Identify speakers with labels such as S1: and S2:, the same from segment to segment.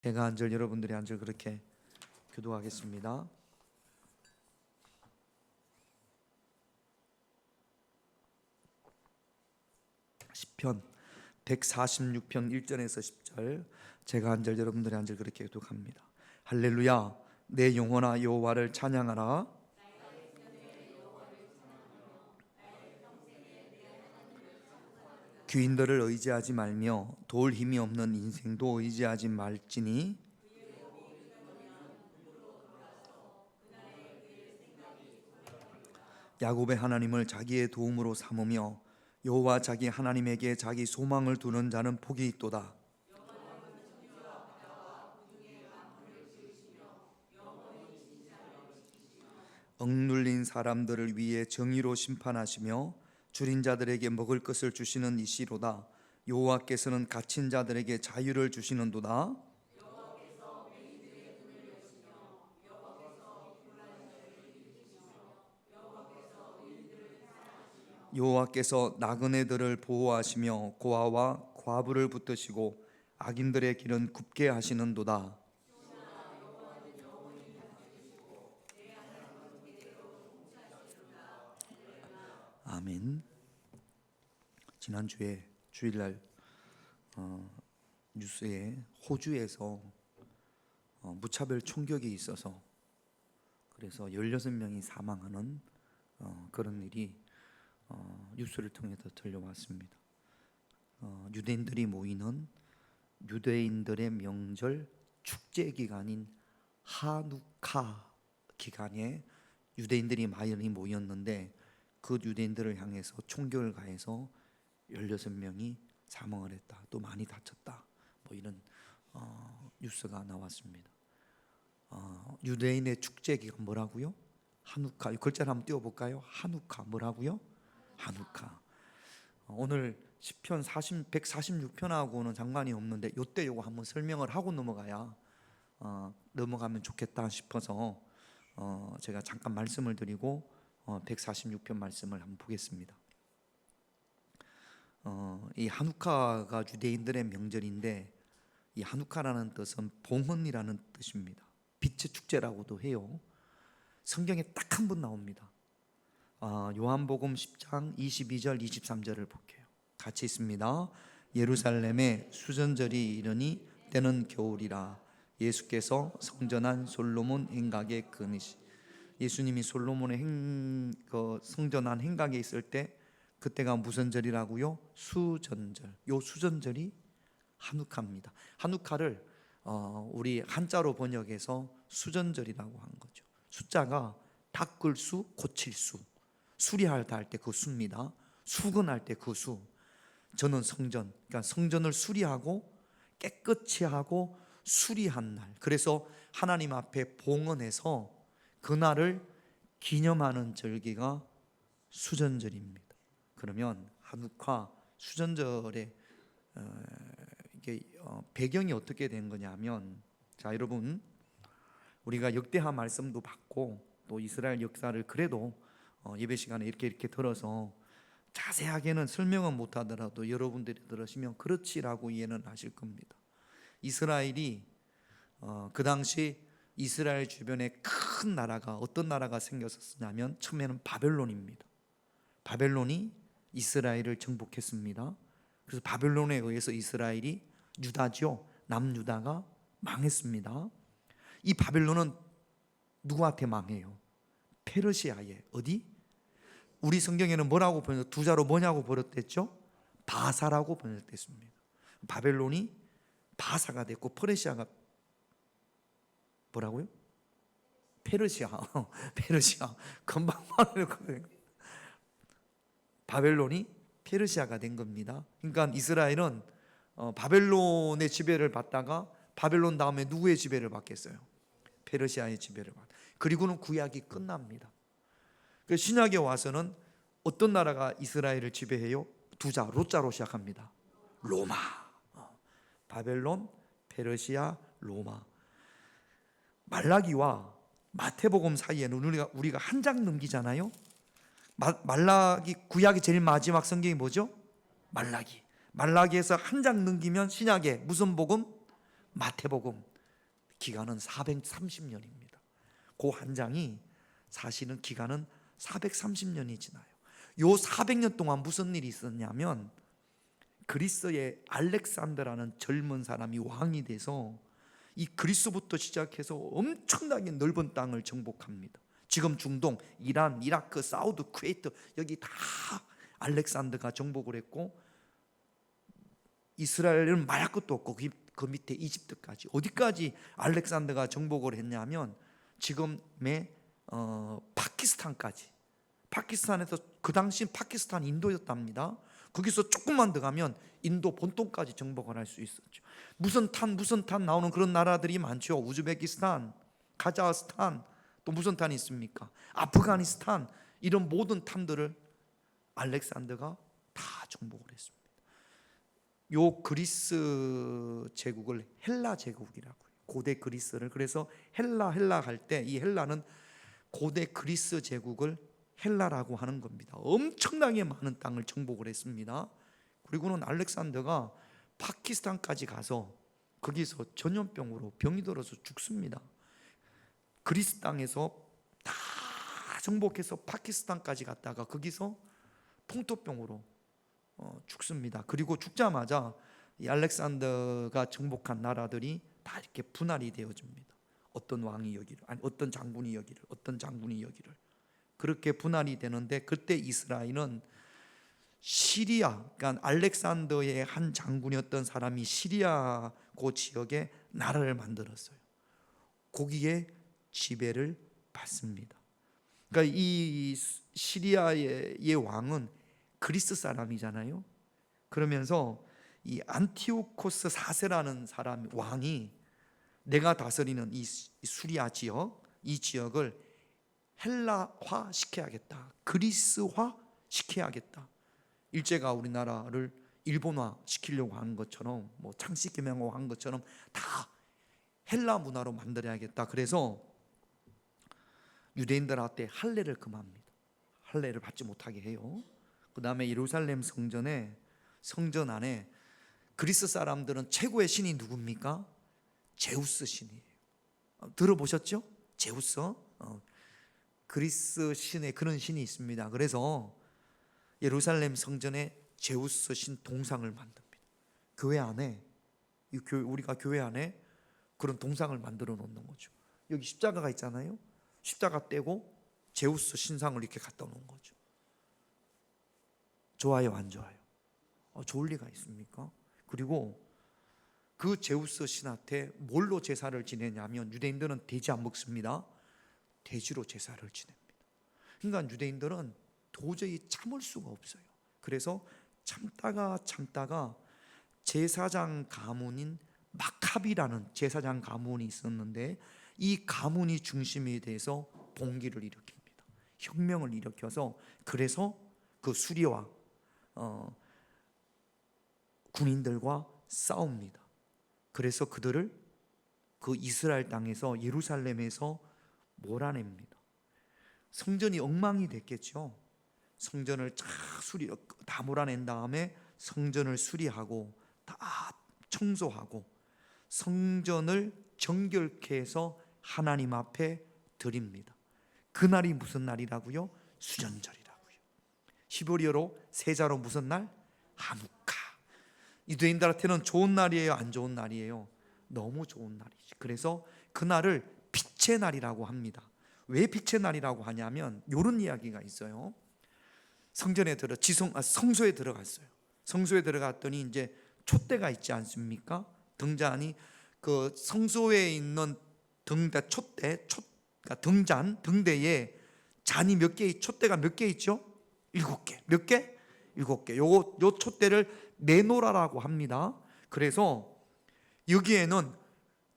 S1: 제가 한 절 여러분들이 한 절 그렇게 교도하겠습니다. 시편 146편 1절에서 10절 제가 한 절 여러분들이 한 절 그렇게 교독합니다. 할렐루야 내 영혼아 여호와를 찬양하라. 귀인들을 의지하지 말며 도울 힘이 없는 인생도 의지하지 말지니 야곱의 하나님을 자기의 도움으로 삼으며 여호와 자기 하나님에게 자기 소망을 두는 자는 복이 있도다. 억눌린 사람들을 위해 정의로 심판하시며 줄인 자들에게 먹을 것을 주시는 이시로다. 여호와께서는 갇힌 자들에게 자유를 주시는도다. 여호와께서 나그네들을 보호하시며 고아와 과부를 붙드시고 악인들의 길은 굽게 하시는도다. 아멘. 지난주에 주일날 뉴스에 호주에서 무차별 총격이 있어서 그래서 16명이 사망하는 그런 일이 뉴스를 통해서 들려왔습니다. 유대인들이 모이는 유대인들의 명절 축제 기간인 하누카 기간에 유대인들이 많이 모였는데 그 유대인들을 향해서 총격을 가해서 16명이 사망을 했다. 또 많이 다쳤다. 뭐 이런 뉴스가 나왔습니다. 유대인의 축제 기간 뭐라고요? 하누카. 글자를 한번 띄워볼까요? 하누카 뭐라고요? 하누카. 오늘 시편 146편하고는 상관이 없는데 요때 요거 한번 설명을 하고 넘어가면 좋겠다 싶어서 제가 잠깐 말씀을 드리고 146편 말씀을 한번 보겠습니다. 이 하누카가 유대인들의 명절인데 이 하누카라는 뜻은 봉헌이라는 뜻입니다. 빛의 축제라고도 해요. 성경에 딱 한 번 나옵니다. 요한복음 10장 22절 23절을 볼게요. 같이 있습니다. 예루살렘에 수전절이 이르니 때는 겨울이라. 예수께서 성전한 솔로몬 행각에 근이시. 예수님이 솔로몬의 성전한 행각에 있을 때 그때가 무슨 절이라고요? 수전절. 요 수전절이 하누카입니다. 하누카를 우리 한자로 번역해서 수전절이라고 한 거죠. 숫자가 닦을 수, 고칠 수, 수리하다 할 때 그 수입니다. 수건할 때 그 수. 저는 성전, 그러니까 성전을 수리하고 깨끗이 하고 수리한 날. 그래서 하나님 앞에 봉헌해서 그날을 기념하는 절기가 수전절입니다. 그러면 하누카 수전절의 이게 배경이 어떻게 된 거냐면, 자 여러분, 우리가 역대하 말씀도 받고 또 이스라엘 역사를 그래도 예배 시간에 이렇게 들어서 자세하게는 설명은 못하더라도 여러분들이 들으시면 그렇지라고 이해는 하실 겁니다. 이스라엘이 그 당시 이스라엘 주변에 큰 나라가 어떤 나라가 생겼었냐면 처음에는 바벨론입니다. 바벨론이 이스라엘을 정복했습니다. 그래서 바벨론에 의해서 이스라엘이 유다죠. 남유다가 망했습니다. 이 바벨론은 누구한테 망해요? 페르시아에. 어디? 우리 성경에는 뭐라고 번역? 두 자로 뭐냐고 번역됐죠? 바사라고 번역됐습니다. 바벨론이 바사가 됐고 페르시아가 뭐라고요? 페르시아. 금방 말했거든요. 바벨론이 페르시아가 된 겁니다. 그러니까 이스라엘은 바벨론의 지배를 받다가 바벨론 다음에 누구의 지배를 받겠어요? 페르시아의 지배를 받. 그리고는 구약이 끝납니다. 신약에 와서는 어떤 나라가 이스라엘을 지배해요? 두 자, 로자로 시작합니다. 로마. 바벨론, 페르시아, 로마. 말라기와 마태복음 사이에는 우리가 한 장 넘기잖아요. 말라기, 구약이 제일 마지막 성경이 뭐죠? 말라기. 말라기에서 한 장 넘기면 신약에 무슨 복음? 마태복음. 기간은 430년입니다. 그 한 장이 사실은 기간은 430년이 지나요. 요 400년 동안 무슨 일이 있었냐면 그리스의 알렉산더라는 젊은 사람이 왕이 돼서 이 그리스부터 시작해서 엄청나게 넓은 땅을 정복합니다. 지금 중동, 이란, 이라크, 사우디, 쿠웨이트 여기 다 알렉산더가 정복을 했고, 이스라엘은 말할 것도 없고 그 밑에 이집트까지, 어디까지 알렉산더가 정복을 했냐면 지금의 파키스탄까지. 파키스탄에서, 그 당시 파키스탄 인도였답니다. 거기서 조금만 더 가면 인도 본토까지 정복을 할 수 있었죠. 무슨 탄 나오는 그런 나라들이 많죠. 우즈베키스탄, 카자흐스탄, 또 무슨 탄이 있습니까? 아프가니스탄, 이런 모든 탄들을 알렉산더가 다 정복을 했습니다. 요 그리스 제국을 헬라 제국이라고 해요. 고대 그리스를. 그래서 헬라 할 때 이 헬라는 고대 그리스 제국을 헬라라고 하는 겁니다. 엄청나게 많은 땅을 정복을 했습니다. 그리고는 알렉산더가 파키스탄까지 가서 거기서 전염병으로 병이 들어서 죽습니다. 그리스 땅에서 다 정복해서 파키스탄까지 갔다가 거기서 풍토병으로 죽습니다. 그리고 죽자마자 이 알렉산더가 정복한 나라들이 다 이렇게 분할이 되어집니다. 어떤 왕이 여기를, 아니 어떤 장군이 여기를, 어떤 장군이 여기를, 그렇게 분할이 되는데, 그때 이스라엘은 시리아, 그러니까 알렉산더의 한 장군이었던 사람이 시리아 그 지역에 나라를 만들었어요. 거기에 지배를 받습니다. 그러니까 이 시리아의 왕은 그리스 사람이잖아요. 그러면서 이 안티오코스 4세라는 사람, 왕이 내가 다스리는 이 수리아 지역, 이 지역을 헬라화 시켜야겠다, 그리스화 시켜야겠다. 일제가 우리나라를 일본화 시키려고 하는 것처럼, 뭐 창씨개명하고 한 것처럼 다 헬라 문화로 만들어야겠다. 그래서 유대인들한테 할례를 금합니다. 할례를 받지 못하게 해요. 그 다음에 예루살렘 성전 안에 그리스 사람들은 최고의 신이 누굽니까? 제우스 신이에요. 들어보셨죠? 제우스. 그리스 신에 그런 신이 있습니다. 그래서 예루살렘 성전에 제우스 신 동상을 만듭니다. 교회 안에, 우리가 교회 안에 그런 동상을 만들어 놓는 거죠. 여기 십자가가 있잖아요. 십자가 떼고 제우스 신상을 이렇게 갖다 놓은 거죠. 좋아요, 안 좋아요? 좋을 리가 있습니까? 그리고 그 제우스 신한테 뭘로 제사를 지내냐면, 유대인들은 돼지 안 먹습니다. 돼지로 제사를 지냅니다. 그러니까 유대인들은 도저히 참을 수가 없어요. 그래서 참다가 제사장 가문인 마카비라는 제사장 가문이 있었는데, 이 가문이 중심이 돼서 봉기를 일으킵니다. 혁명을 일으켜서, 그래서 그 수리와 군인들과 싸웁니다. 그래서 그들을 그 이스라엘 땅에서, 예루살렘에서 몰아냅니다. 성전이 엉망이 됐겠죠. 성전을 다 몰아낸 다음에 성전을 수리하고 다 청소하고 성전을 정결케 해서 하나님 앞에 드립니다. 그날이 무슨 날이라고요? 수전절이라고요. 히브리어로 세자로 무슨 날? 하누카. 유대인들한테는 좋은 날이에요, 안 좋은 날이에요? 너무 좋은 날이지. 그래서 그날을 빛의 날이라고 합니다. 왜 빛의 날이라고 하냐면, 이런 이야기가 있어요. 성소에 들어갔어요. 성소에 들어갔더니 이제 촛대가 있지 않습니까? 등잔이, 그 성소에 있는 등대에 잔이 몇 개, 촛대가 몇 개 있죠? 7개. 몇 개? 7개. 요 촛대를 메노라라고 합니다. 그래서 여기에는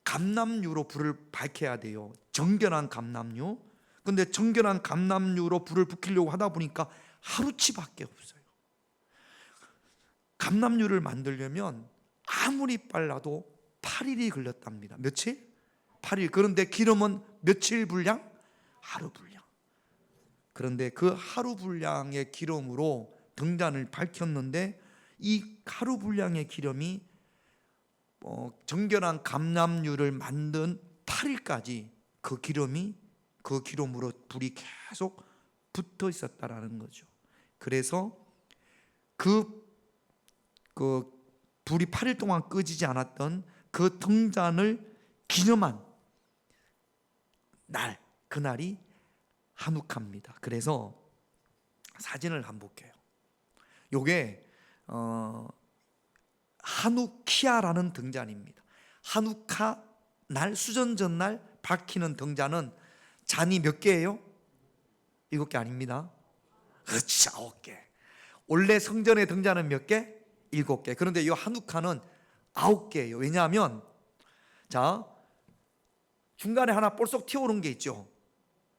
S1: 감람유로 불을 밝혀야 돼요. 정결한 감람유. 근데 정결한 감람유로 불을 붙이려고 하다 보니까 하루치밖에 없어요. 감람유를 만들려면 아무리 빨라도 8일이 걸렸답니다. 며칠? 8일. 그런데 기름은 며칠 분량? 하루 분량. 그런데 그 하루 분량의 기름으로 등잔을 밝혔는데, 이 하루 분량의 기름이 정결한 감람유를 만든 8일까지 그 기름이 그 기름으로 불이 계속 붙어 있었다라는 거죠. 그래서 그 불이 8일 동안 꺼지지 않았던 그 등잔을 기념한 날, 그날이 하누카입니다. 그래서 사진을 한번 볼게요. 요게 하누키아라는 등잔입니다. 하누카 날, 수전 전날 밝히는 등잔은 잔이 몇 개예요? 7개 아닙니다. 그렇지, 9개. 원래 성전의 등잔은 몇 개? 7개. 그런데 이 하누카는 9개예요. 왜냐하면 자, 중간에 하나 볼록 튀어오른 게 있죠.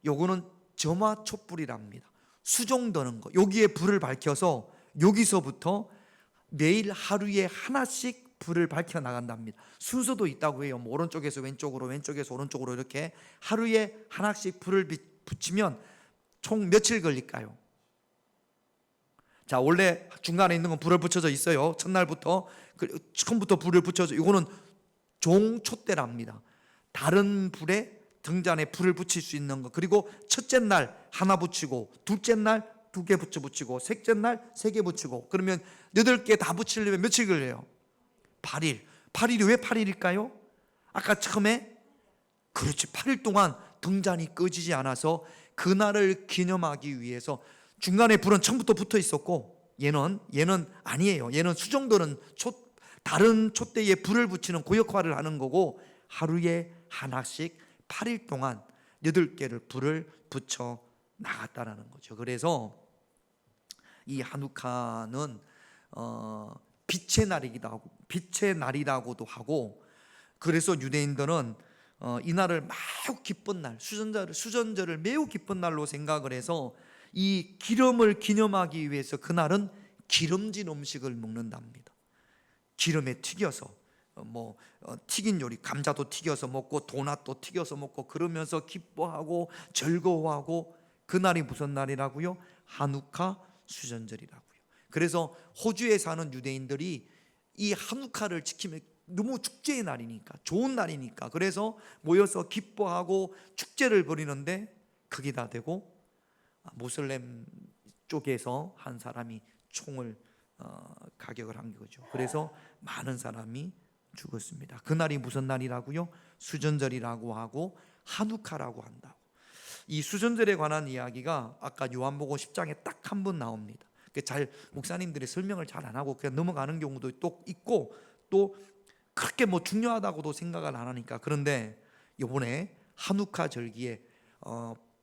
S1: 요거는 점화 촛불이랍니다. 수종드는 거. 여기에 불을 밝혀서 여기서부터 매일 하루에 하나씩 불을 밝혀 나간답니다. 순서도 있다고 해요. 뭐 오른쪽에서 왼쪽으로, 왼쪽에서 오른쪽으로 이렇게 하루에 하나씩 불을 붙이면 총 며칠 걸릴까요? 자, 원래 중간에 있는 건 불을 붙여져 있어요. 첫날부터 처음부터 불을 붙여져. 이거는 종촛대랍니다. 다른 불에 등잔에 불을 붙일 수 있는 거. 그리고 첫째 날 하나 붙이고, 둘째 날 2개 붙이고, 셋째 날 3개 붙이고, 그러면 8개 다 붙이려면 며칠 걸려요? 8일. 8일이 왜 8일일까요? 아까 처음에 그렇지, 8일 동안 등잔이 꺼지지 않아서 그날을 기념하기 위해서. 중간에 불은 처음부터 붙어 있었고, 얘는 아니에요. 얘는 수정도는 다른 촛대에 불을 붙이는 그 역할을 하는 거고, 하루에 하나씩 8일 동안 8개를 불을 붙여 나갔다라는 거죠. 그래서 이 하누카는 빛의 날이라고도 하고, 그래서 유대인들은 이 날을 매우 기쁜 날, 수전절을 매우 기쁜 날로 생각을 해서 이 기름을 기념하기 위해서 그날은 기름진 음식을 먹는답니다. 기름에 튀겨서 튀긴 요리, 감자도 튀겨서 먹고 도넛도 튀겨서 먹고, 그러면서 기뻐하고 즐거워하고. 그날이 무슨 날이라고요? 하누카 수전절이라고요. 그래서 호주에 사는 유대인들이 이 하누카를 지키면 너무 축제의 날이니까, 좋은 날이니까, 그래서 모여서 기뻐하고 축제를 벌이는데, 그게 다 되고 모슬렘 쪽에서 한 사람이 총을 가격을 한 거죠. 그래서 많은 사람이 죽었습니다. 그날이 무슨 날이라고요? 수전절이라고 하고 하누카라고 한다고. 이 수전절에 관한 이야기가 아까 요한복음 10장에 딱 한 번 나옵니다. 잘 목사님들이 설명을 잘 안 하고 그냥 넘어가는 경우도 또 있고, 또 그렇게 중요하다고도 생각을 안 하니까. 그런데 이번에 하누카 절기에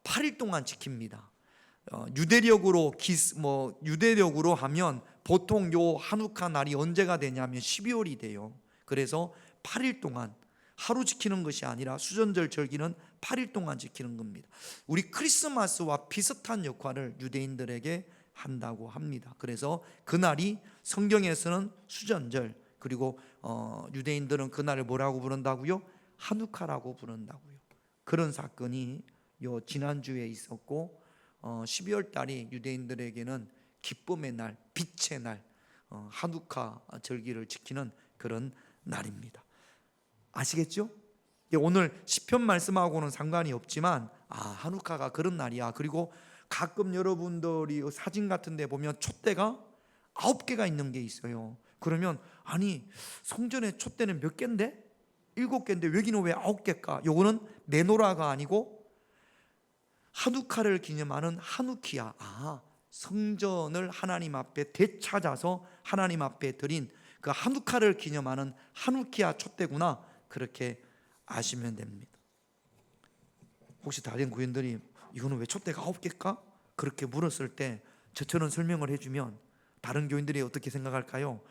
S1: 8일 동안 지킵니다. 유대력으로 하면 보통 요 하누카 날이 언제가 되냐면 12월이 돼요. 그래서 8일 동안 하루 지키는 것이 아니라 수전절 절기는 8일 동안 지키는 겁니다. 우리 크리스마스와 비슷한 역할을 유대인들에게 한다고 합니다. 그래서 그날이 성경에서는 수전절, 그리고 유대인들은 그날을 뭐라고 부른다고요? 하누카라고 부른다고요. 그런 사건이 지난주에 있었고, 12월 달이 유대인들에게는 기쁨의 날, 빛의 날, 하누카 절기를 지키는 그런 날입니다. 아시겠죠? 오늘 시편 말씀하고는 상관이 없지만 하누카가 그런 날이야. 그리고 가끔 여러분들이 사진 같은 데 보면 촛대가 9개가 있는 게 있어요. 그러면 아니, 성전의 촛대는 몇 개인데? 7개인데 여기는 왜 9개일까? 요거는 메노라가 아니고 하누카를 기념하는 하누키야. 성전을 하나님 앞에 되찾아서 하나님 앞에 드린 그 하누카를 기념하는 하누키야 촛대구나, 그렇게 아시면 됩니다. 혹시 다른 구인들이 이거는 왜 촛대가 9개일까? 그렇게 물었을 때 저처럼 설명을 해주면 다른 교인들이 어떻게 생각할까요?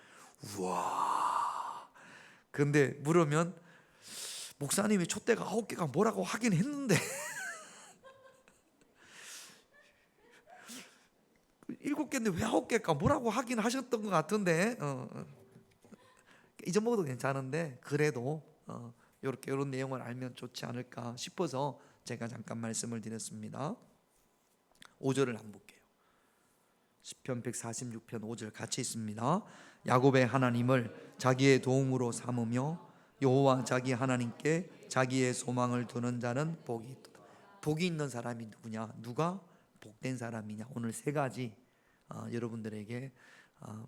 S1: 우와. 근데 물으면 목사님이 촛대가 9개가 뭐라고 하긴 했는데 7개인데 왜 9개일까? 뭐라고 하긴 하셨던 것 같은데 잊어먹어도 괜찮은데, 그래도 이런 내용을 알면 좋지 않을까 싶어서 제가 잠깐 말씀을 드렸습니다. 5절을 한번 볼게요. 시편 146편 5절 같이 있습니다. 야곱의 하나님을 자기의 도움으로 삼으며 여호와 자기 하나님께 자기의 소망을 두는 자는 복이 있다. 복이 있는 사람이 누구냐? 누가 복된 사람이냐? 오늘 세 가지 여러분들에게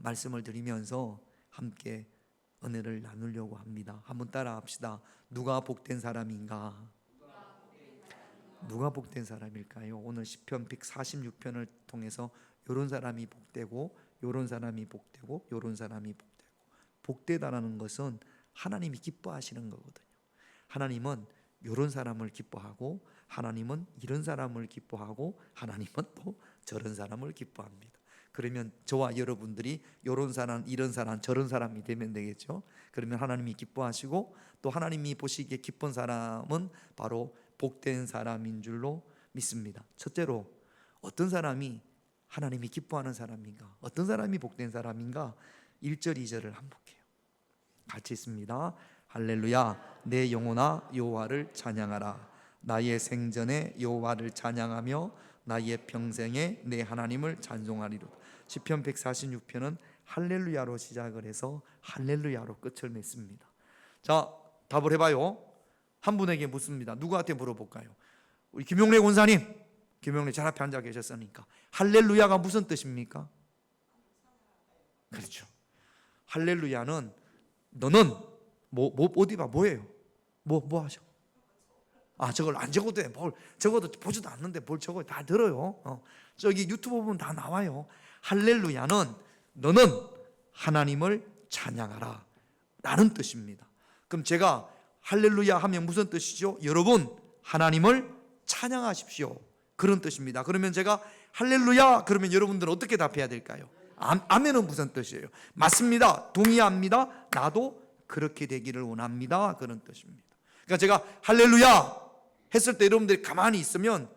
S1: 말씀을 드리면서 함께 은혜를 나누려고 합니다. 한번 따라 합시다. 누가 복된 사람인가? 누가 복된 사람일까요? 오늘 시편 146편을 통해서 이런 사람이 복되고 이런 사람이 복되고 이런 사람이 복되고, 복되다라는 것은 하나님이 기뻐하시는 거거든요. 하나님은 이런 사람을 기뻐하고 하나님은 이런 사람을 기뻐하고 하나님은 또 저런 사람을 기뻐합니다. 그러면 저와 여러분들이 이런 사람, 이런 사람, 저런 사람이 되면 되겠죠. 그러면 하나님이 기뻐하시고 또 하나님이 보시기에 기쁜 사람은 바로 복된 사람인 줄로 믿습니다. 첫째로 어떤 사람이 하나님이 기뻐하는 사람인가? 어떤 사람이 복된 사람인가? 1절 2절을 한번 볼게요. 같이 있습니다. 할렐루야, 내 영혼아 여호와를 찬양하라. 나의 생전에 여호와를 찬양하며 나의 평생에 내 하나님을 찬송하리로다. 시편 146편은 할렐루야로 시작을 해서 할렐루야로 끝을 맺습니다. 자, 답을 해봐요. 한 분에게 묻습니다. 누구한테 물어볼까요? 우리 김용래 권사님, 김용래 잘 앞에 앉아 계셨으니까 할렐루야가 무슨 뜻입니까? 그렇죠. 할렐루야는 너는 어디 봐, 뭐예요? 뭐 하셔? 저걸 안 적어도 돼. 뭘 적어도 보지도 않는데 뭘 적어요? 다 들어요. 저기 유튜브 보면 다 나와요. 할렐루야는 너는 하나님을 찬양하라 라는 뜻입니다. 그럼 제가 할렐루야 하면 무슨 뜻이죠? 여러분 하나님을 찬양하십시오, 그런 뜻입니다. 그러면 제가 할렐루야 그러면 여러분들은 어떻게 답해야 될까요? 아멘은 무슨 뜻이에요? 맞습니다, 동의합니다, 나도 그렇게 되기를 원합니다, 그런 뜻입니다. 그러니까 제가 할렐루야 했을 때 여러분들이 가만히 있으면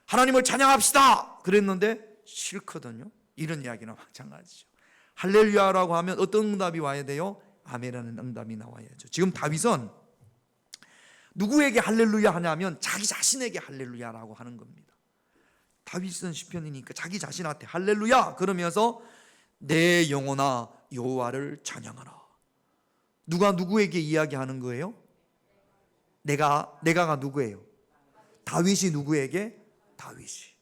S1: 하나님을 찬양합시다 그랬는데 싫거든요. 이런 이야기는 마찬가지죠. 할렐루야라고 하면 어떤 응답이 와야 돼요? 아멘이라는 응답이 나와야죠. 지금 다윗은 누구에게 할렐루야 하냐면 자기 자신에게 할렐루야라고 하는 겁니다. 다윗은 시편이니까 자기 자신한테 할렐루야 그러면서 내 영혼아 여호와를 찬양하라. 누가 누구에게 이야기하는 거예요? 내가가 누구예요? 다윗이 누구에게? 다윗이.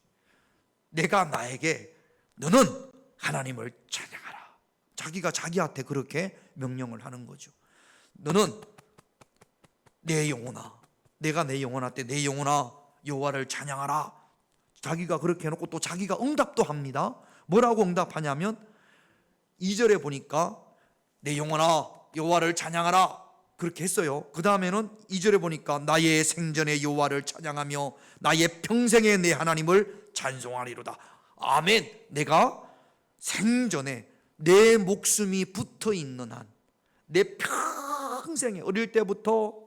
S1: 내가 나에게 너는 하나님을 찬양하라. 자기가 자기한테 그렇게 명령을 하는 거죠. 너는 내 영혼아, 내가 내 영혼한테 내 영혼아 여호와를 찬양하라. 자기가 그렇게 해놓고 또 자기가 응답도 합니다. 뭐라고 응답하냐면 2절에 보니까 내 영혼아 여호와를 찬양하라 그렇게 했어요. 그 다음에는 2절에 보니까 나의 생전에 여호와를 찬양하며 나의 평생에 내 하나님을 찬송하리로다. 아멘. 내가 생전에 내 목숨이 붙어있는 한, 내 평생에 어릴 때부터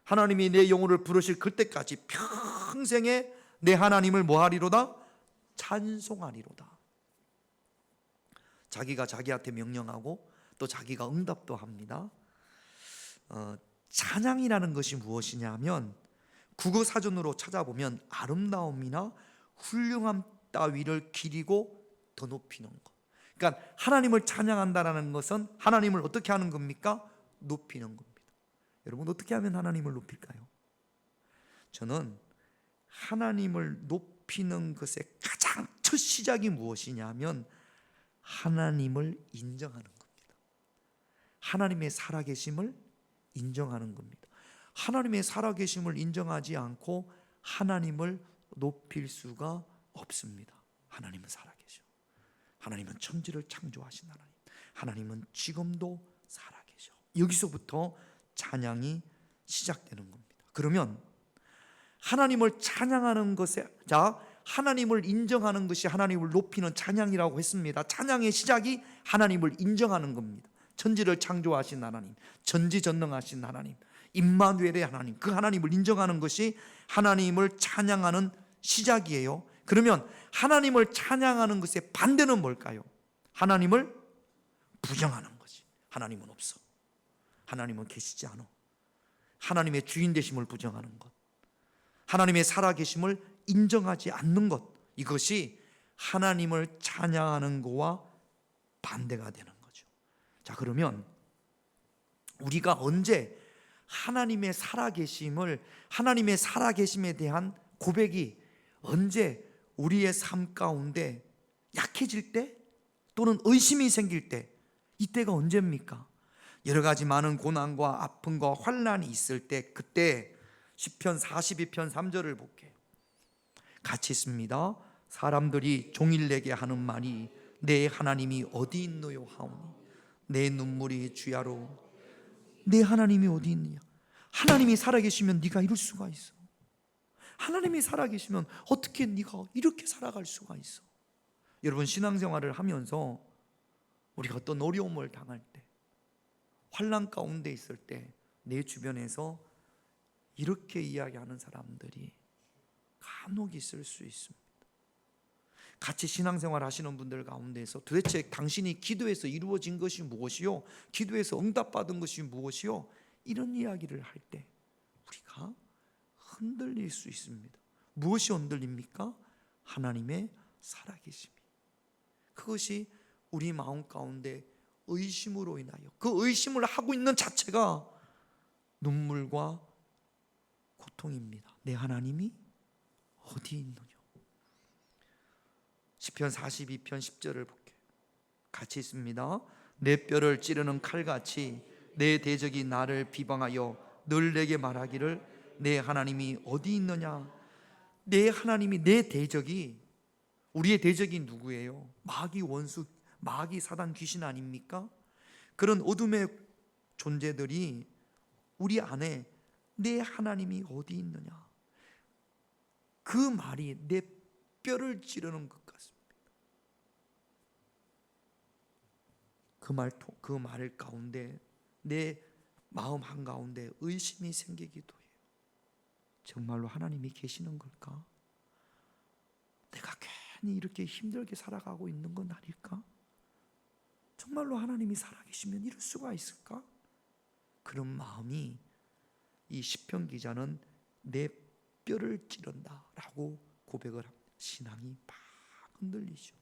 S1: 하나님이 내 영혼을 부르실 그때까지 평생에 내 하나님을 뭐하리로다? 찬송하리로다. 자기가 자기한테 명령하고 또 자기가 응답도 합니다. 찬양이라는 것이 무엇이냐면 국어사전으로 찾아보면 아름다움이나 훌륭함 따위를 기리고 더 높이는 것. 그러니까 하나님을 찬양한다는 것은 하나님을 어떻게 하는 겁니까? 높이는 겁니다. 여러분 어떻게 하면 하나님을 높일까요? 저는 하나님을 높이는 것의 가장 첫 시작이 무엇이냐면 하나님을 인정하는 겁니다. 하나님의 살아계심을 인정하는 겁니다. 하나님의 살아계심을 인정하지 않고 하나님을 높일 수가 없습니다. 하나님은 살아계셔. 하나님은 천지를 창조하신 하나님. 하나님은 지금도 살아계셔. 여기서부터 찬양이 시작되는 겁니다. 그러면 하나님을 찬양하는 것에, 하나님을 인정하는 것이 하나님을 높이는 찬양이라고 했습니다. 찬양의 시작이 하나님을 인정하는 겁니다. 천지를 창조하신 하나님, 전지전능하신 하나님, 임마누엘의 하나님, 그 하나님을 인정하는 것이 하나님을 찬양하는 시작이에요. 그러면 하나님을 찬양하는 것의 반대는 뭘까요? 하나님을 부정하는 것이. 하나님은 없어. 하나님은 계시지 않아. 하나님의 주인 되심을 부정하는 것, 하나님의 살아계심을 인정하지 않는 것, 이것이 하나님을 찬양하는 것과 반대가 되는 거죠. 자, 그러면 우리가 언제 하나님의 살아계심을, 하나님의 살아계심에 대한 고백이 언제 우리의 삶 가운데 약해질 때, 또는 의심이 생길 때, 이때가 언제입니까? 여러 가지 많은 고난과 아픔과 환난이 있을 때, 그때 시편 42편 3절을 볼게요. 같이 있습니다. 사람들이 종일 내게 하는 말이 내 하나님이 어디 있노요 하오니 내 눈물이 주야로. 내 하나님이 어디 있느냐? 하나님이 살아계시면 네가 이럴 수가 있어. 하나님이 살아계시면 어떻게 네가 이렇게 살아갈 수가 있어? 여러분, 신앙생활을 하면서 우리가 어떤 어려움을 당할 때, 환난 가운데 있을 때, 내 주변에서 이렇게 이야기하는 사람들이 간혹 있을 수 있습니다. 같이 신앙생활 하시는 분들 가운데서 도대체 당신이 기도해서 이루어진 것이 무엇이요? 기도해서 응답받은 것이 무엇이요? 이런 이야기를 할 때 우리가 흔들릴 수 있습니다. 무엇이 흔들립니까? 하나님의 살아계심이. 그것이 우리 마음 가운데 의심으로 인하여, 그 의심을 하고 있는 자체가 눈물과 고통입니다. 내 하나님이 어디 있느냐? 시편 42편 10절을 볼게요. 같이 있습니다. 내 뼈를 찌르는 칼같이 내 대적이 나를 비방하여 늘 내게 말하기를 내 하나님이 어디 있느냐? 내 하나님이, 내 대적이, 우리의 대적이 누구예요? 마귀 원수, 마귀 사단 귀신 아닙니까? 그런 어둠의 존재들이 우리 안에 내 하나님이 어디 있느냐? 그 말이 내 뼈를 찌르는 것 같습니다. 그 말 가운데 내 마음 한가운데 의심이 생기기도 해요. 정말로 하나님이 계시는 걸까? 내가 괜히 이렇게 힘들게 살아가고 있는 건 아닐까? 정말로 하나님이 살아계시면 이럴 수가 있을까? 그런 마음이 이 시편 기자는 내 뼈를 찌른다라고 고백을 합니다. 신앙이 막 흔들리죠.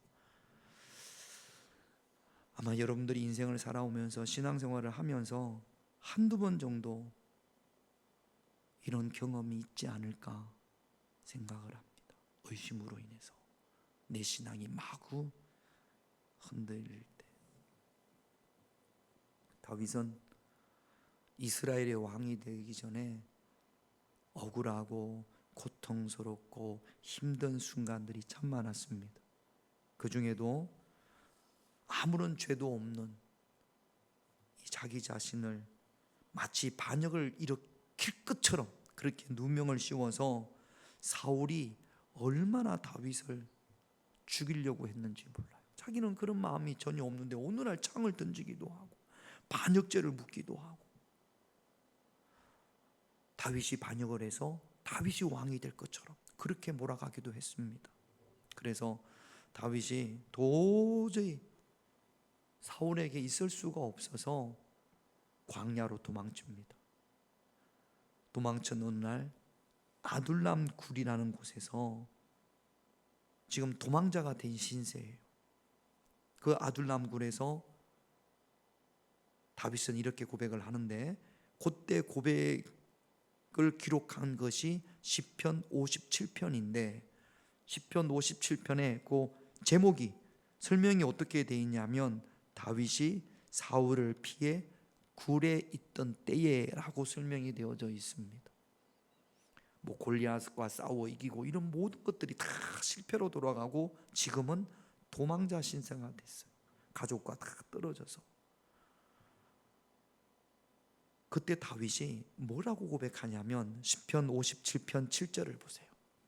S1: 아마 여러분들이 인생을 살아오면서, 신앙생활을 하면서 한두 번 정도 이런 경험이 있지 않을까 생각을 합니다. 의심으로 인해서 내 신앙이 마구 흔들릴 때. 다윗은 이스라엘의 왕이 되기 전에 억울하고 고통스럽고 힘든 순간들이 참 많았습니다. 그 중에도 아무런 죄도 없는 자기 자신을 마치 반역을 일으킬 것처럼 그렇게 누명을 씌워서 사울이 얼마나 다윗을 죽이려고 했는지 몰라요. 자기는 그런 마음이 전혀 없는데 어느 날 창을 던지기도 하고 반역죄를 묻기도 하고, 다윗이 반역을 해서 다윗이 왕이 될 것처럼 그렇게 몰아가기도 했습니다. 그래서 다윗이 도저히 사울에게 있을 수가 없어서 광야로 도망칩니다. 도망친 어느 날 아둘람 굴이라는 곳에서 지금 도망자가 된 신세예요. 그 아둘람 굴에서 다윗은 이렇게 고백을 하는데, 그때 고백을 기록한 것이 시편 57편인데 시편 57편에 그 제목이, 설명이 어떻게 되어 있냐면 다윗이 사울을 피해 굴에 있던 때에라고 설명이 되어져 있습니다. 뭐 골리앗과 싸워 이기고 이런 모든 것들이 다 실패로 돌아가고 지금은 도망자 신세가 됐어요. 가족과 다 떨어져서. 그때 다윗이 뭐라고 고백하냐면 시편 57편 7절을 보세요.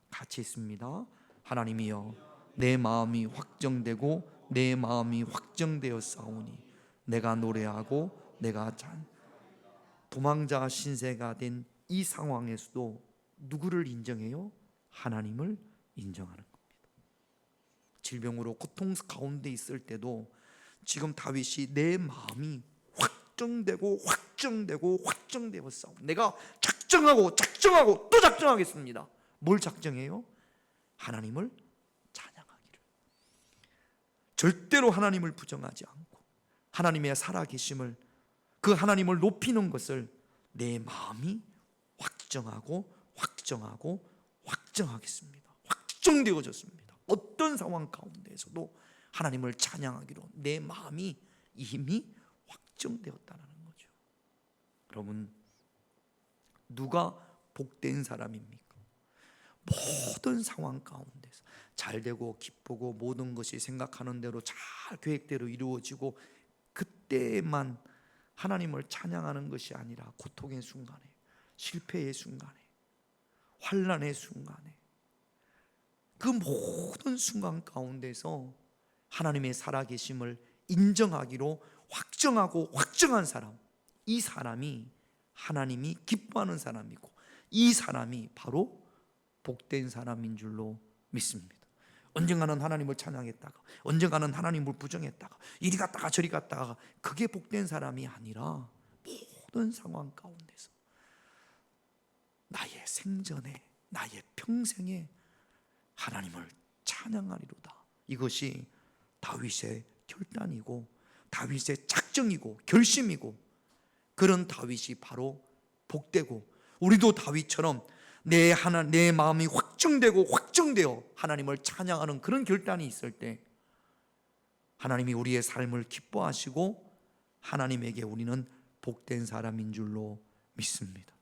S1: 같이 있습니다. 하나님이여, 내 마음이 확정되고 내 마음이 확정되었사오니 내가 노래하고 내가 도망자 신세가 된 이 상황에서도 누구를 인정해요? 하나님을 인정하는 겁니다. 질병으로 고통 가운데 있을 때도 지금 다윗이 내 마음이 확정되고 확정되었사오니, 내가 작정하고 또 작정하겠습니다. 뭘 작정해요? 하나님을 찬양하기를. 절대로 하나님을 부정하지 않고 하나님의 살아계심을, 그 하나님을 높이는 것을 내 마음이 확정하겠습니다. 확정되어졌습니다. 어떤 상황 가운데에서도 하나님을 찬양하기로 내 마음이 이미 확정되었다는 거죠. 여러분, 누가 복된 사람입니까? 모든 상황 가운데서 잘되고 기쁘고 모든 것이 생각하는 대로 잘 계획대로 이루어지고 그때만 하나님을 찬양하는 것이 아니라 고통의 순간에, 실패의 순간에, 환난의 순간에, 그 모든 순간 가운데서 하나님의 살아계심을 인정하기로 확정하고 확정한 사람, 이 사람이 하나님이 기뻐하는 사람이고 이 사람이 바로 복된 사람인 줄로 믿습니다. 언젠가는 하나님을 찬양했다가 언젠가는 하나님을 부정했다가 이리 갔다가 저리 갔다가 그게 복된 사람이 아니라 모든 상황 가운데서 나의 생전에, 나의 평생에 하나님을 찬양하리로다. 이것이 다윗의 결단이고 다윗의 작정이고 결심이고, 그런 다윗이 바로 복되고, 우리도 다윗처럼 내 마음이 확정되어 하나님을 찬양하는 그런 결단이 있을 때 하나님이 우리의 삶을 기뻐하시고 하나님에게 우리는 복된 사람인 줄로 믿습니다.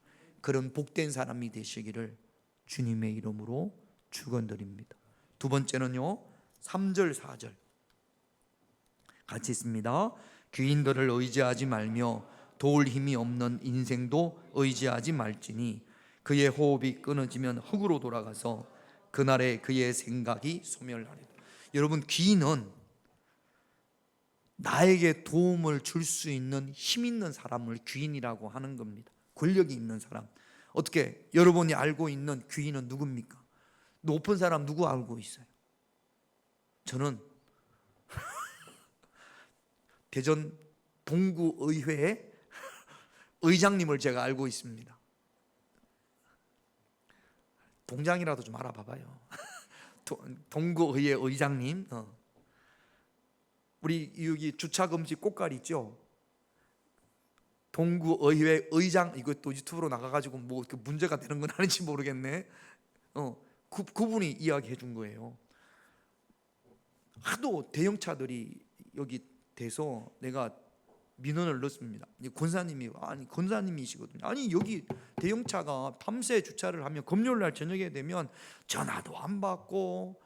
S1: 그런 복된 사람이 되시기를 주님의 이름으로 축원드립니다. 두 번째는요, 3절 4절 같이 있습니다. 귀인들을 의지하지 말며 도울 힘이 없는 인생도 의지하지 말지니 그의 호흡이 끊어지면 흙으로 돌아가서 그날에 그의 생각이 소멸하리라. 여러분, 귀인은 나에게 도움을 줄 수 있는 힘 있는 사람을 귀인이라고 하는 겁니다. 권력이 있는 사람. 어떻게 여러분이 알고 있는 귀인은 누굽니까? 높은 사람 누구 알고 있어요? 저는 대전 동구의회 의장님을 제가 알고 있습니다. 동장이라도 좀 알아봐봐요. 동구의회 의장님. 우리 여기 주차금지 꽃갈 있죠? 동구의회 의장, 이것도 유튜브로 나가가지고 뭐 문제가 되는 건 아닌지 모르겠네. 그분이 이야기해 준 거예요. 하도 대형차들이 여기 돼서 내가 민원을 넣습니다. 권사님이시거든요. 아니 여기 대형차가 밤새 주차를 하면 금요일날 저녁에 되면 전화도 안 받고,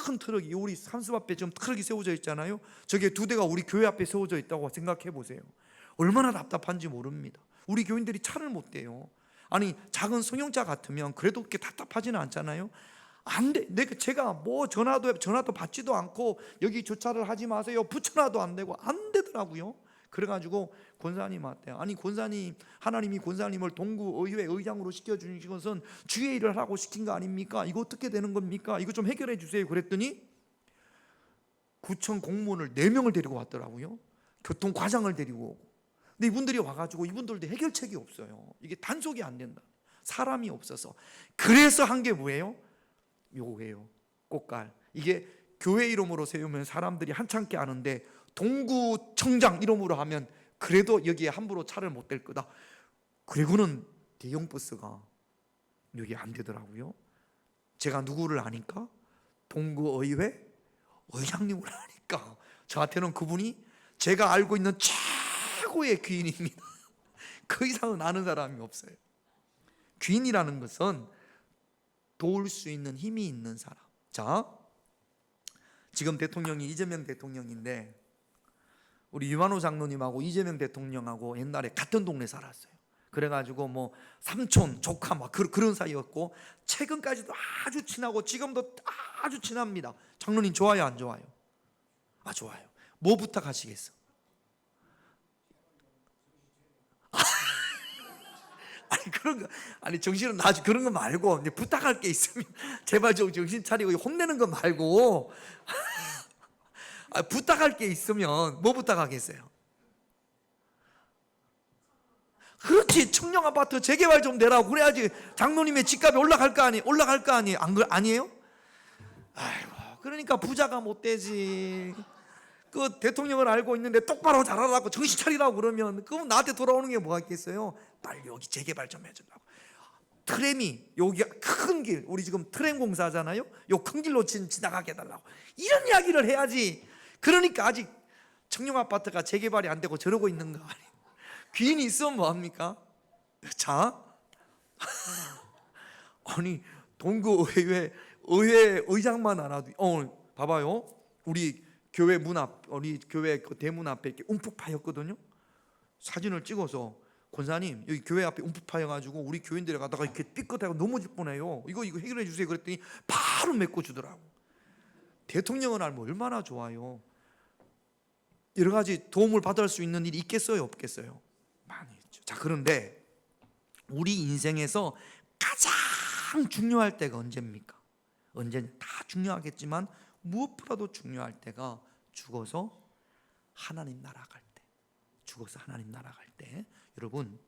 S1: 큰 트럭이, 우리 산수 앞에 지금 트럭이 세워져 있잖아요. 저게 2대가 우리 교회 앞에 세워져 있다고 생각해 보세요. 얼마나 답답한지 모릅니다. 우리 교인들이 차를 못 대요. 아니 작은 승용차 같으면 그래도 그렇게 답답하지는 않잖아요. 안 돼. 제가 뭐 전화도 받지도 않고 여기 주차를 하지 마세요 붙여놔도 안 되고 안 되더라고요. 그래가지고 권사님한테, 아니 권사님, 하나님이 권사님을 동구의회 의장으로 시켜주신 것은 주의 일을 하라고 시킨 거 아닙니까? 이거 어떻게 되는 겁니까? 이거 좀 해결해 주세요. 그랬더니 구청 공무원을 4명을 데리고 왔더라고요. 교통과장을 데리고 오고. 근데 이분들이 와가지고 이분들도 해결책이 없어요. 이게 단속이 안 된다. 사람이 없어서. 그래서 한 게 뭐예요? 요거예요. 꽃갈. 이게 교회 이름으로 세우면 사람들이 한참게 아는데 동구청장 이름으로 하면 그래도 여기에 함부로 차를 못 댈 거다. 그리고는 대형 버스가 여기 안 되더라고요. 제가 누구를 아니까? 동구의회 의장님을 아니까 저한테는 그분이 제가 알고 있는 최고의 귀인입니다. 그 이상은 아는 사람이 없어요. 귀인이라는 것은 도울 수 있는 힘이 있는 사람. 자, 지금 대통령이 이재명 대통령인데 우리 유만호 장로님하고 이재명 대통령하고 옛날에 같은 동네 살았어요. 그래가지고 뭐 삼촌, 조카 막 그런 사이였고 최근까지도 아주 친하고 지금도 아주 친합니다. 장로님 좋아요, 안 좋아요? 아, 좋아요. 뭐 부탁하시겠어? 아니 정신은 나지, 그런 거 말고 이제 부탁할 게 있으면 제발 좀 정신 차리고 혼내는 거 말고 부탁할 게 있으면 뭐 부탁하겠어요? 그렇지, 청령 아파트 재개발 좀 내라고. 그래야지 장로님의 집값이 올라갈 거 아니에요? 아니에요? 아이고, 그러니까 부자가 못 되지. 그 대통령을 알고 있는데 똑바로 잘하라고 정신 차리라고 그러면 그럼 나한테 돌아오는 게 뭐가 있겠어요? 빨리 여기 재개발 좀 해준다고. 트램이 여기 큰 길, 우리 지금 트램 공사하잖아요. 요 큰 길로 지나가게 해달라고 이런 이야기를 해야지. 그러니까 아직 청룡 아파트가 재개발이 안 되고 저러고 있는 거 아니에요. 귀인이 있으면 뭐합니까? 자, 아니 동구 의회 의장만 알아도 봐봐요. 우리 교회 문 앞, 우리 교회 그 대문 앞에 이렇게 움푹 파였거든요. 사진을 찍어서 권사님 여기 교회 앞에 움푹 파여가지고 우리 교인들이 가다가 이렇게 삐끗하고 넘어질 뻔해요. 이거 해결해 주세요. 그랬더니 바로 메꿔주더라고. 대통령을 알면 얼마나 좋아요. 여러 가지 도움을 받을 수 있는 일이 있겠어요, 없겠어요? 많이 있죠. 자, 그런데 우리 인생에서 가장 중요할 때가 언제입니까? 언제냐? 다 중요하겠지만 무엇보다도 중요할 때가 죽어서 하나님 나라 갈 때. 죽어서 하나님 나라 갈 때. 여러분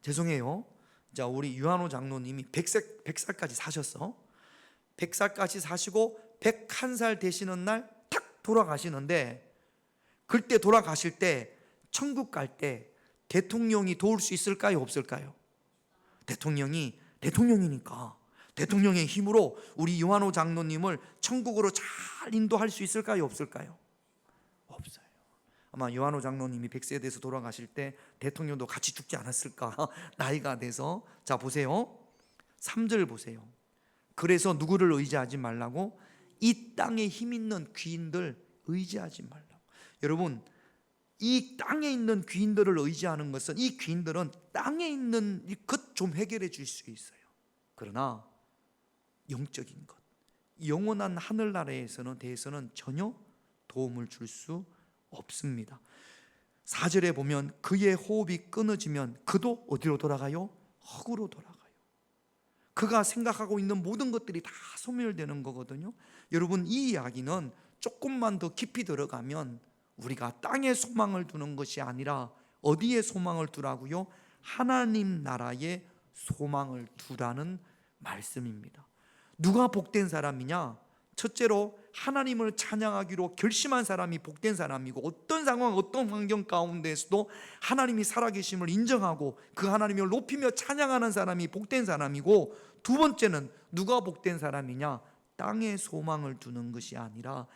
S1: 죄송해요. 자, 우리 유한호 장로님이 100살까지 사셨어. 100살까지 사시고 101살 되시는 날 탁 돌아가시는데, 그때 돌아가실 때 천국 갈 때 대통령이 도울 수 있을까요, 없을까요? 대통령이니까 대통령의 힘으로 우리 유한호 장로님을 천국으로 잘 인도할 수 있을까요, 없을까요? 없어요. 아마 유한호 장로님이 100세 돼서 돌아가실 때 대통령도 같이 죽지 않았을까? 나이가 돼서. 자, 보세요. 3절 보세요. 그래서 누구를 의지하지 말라고? 이 땅에 힘 있는 귀인들 의지하지 말라고. 여러분, 이 땅에 있는 귀인들을 의지하는 것은, 이 귀인들은 땅에 있는 것 좀 해결해 줄 수 있어요. 그러나 영적인 것, 영원한 하늘나라에서는 대해서는 전혀 도움을 줄 수 없습니다. 4절에 보면 그의 호흡이 끊어지면 그도 어디로 돌아가요? 흙으로 돌아가요. 그가 생각하고 있는 모든 것들이 다 소멸되는 거거든요. 여러분, 이 이야기는 조금만 더 깊이 들어가면 우리가 땅에 소망을 두는 것이 아니라 어디에 소망을 두라고요? 하나님 나라에 소망을 두라는 말씀입니다. 누가 복된 사람이냐? 첫째로 하나님을 찬양하기로 결심한 사람이 복된 사람이고, 어떤 상황, 어떤 환경 가운데에서도 하나님이 살아계심을 인정하고 그 하나님을 높이며 찬양하는 사람이 복된 사람이고, 두 번째는 누가 복된 사람이냐? 땅에 소망을 두는 것이 아니라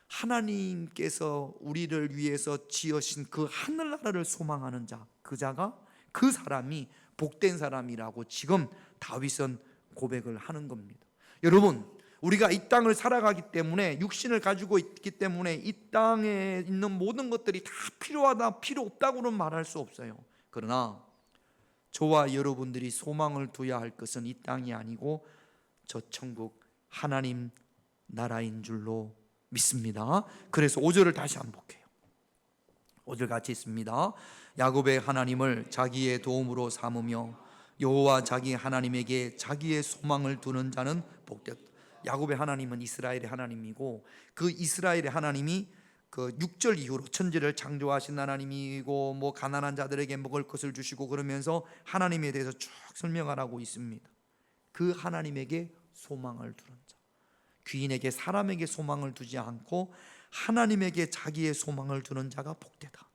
S1: 하나님께서 우리를 위해서 지으신 그 하늘나라를 소망하는 자, 그 사람이 복된 사람이라고 지금 다윗은 고백을 하는 겁니다. 여러분, 우리가 이 땅을 살아가기 때문에, 육신을 가지고 있기 때문에 이 땅에 있는 모든 것들이 다 필요하다, 필요 없다고는 말할 수 없어요. 그러나 저와 여러분들이 소망을 둬야 할 것은 이 땅이 아니고 저 천국 하나님 나라인 줄로 믿습니다. 그래서 5절을 다시 한번 볼게요. 5절 같이 있습니다. 야곱의 하나님을 자기의 도움으로 삼으며 여호와 자기 하나님에게 자기의 소망을 두는 자는 복되었다. 야곱의 하나님은 이스라엘의 하나님이고, 그 이스라엘의 하나님이 그 6절 이후로 천지를 창조하신 하나님이고, 뭐 가난한 자들에게 먹을 것을 주시고 그러면서 하나님에 대해서 쭉 설명하라고 있습니다. 그 하나님에게 소망을 두는 자, 귀인에게, 사람에게 소망을 두지 않고 하나님에게 자기의 소망을 두는 자가 복되다.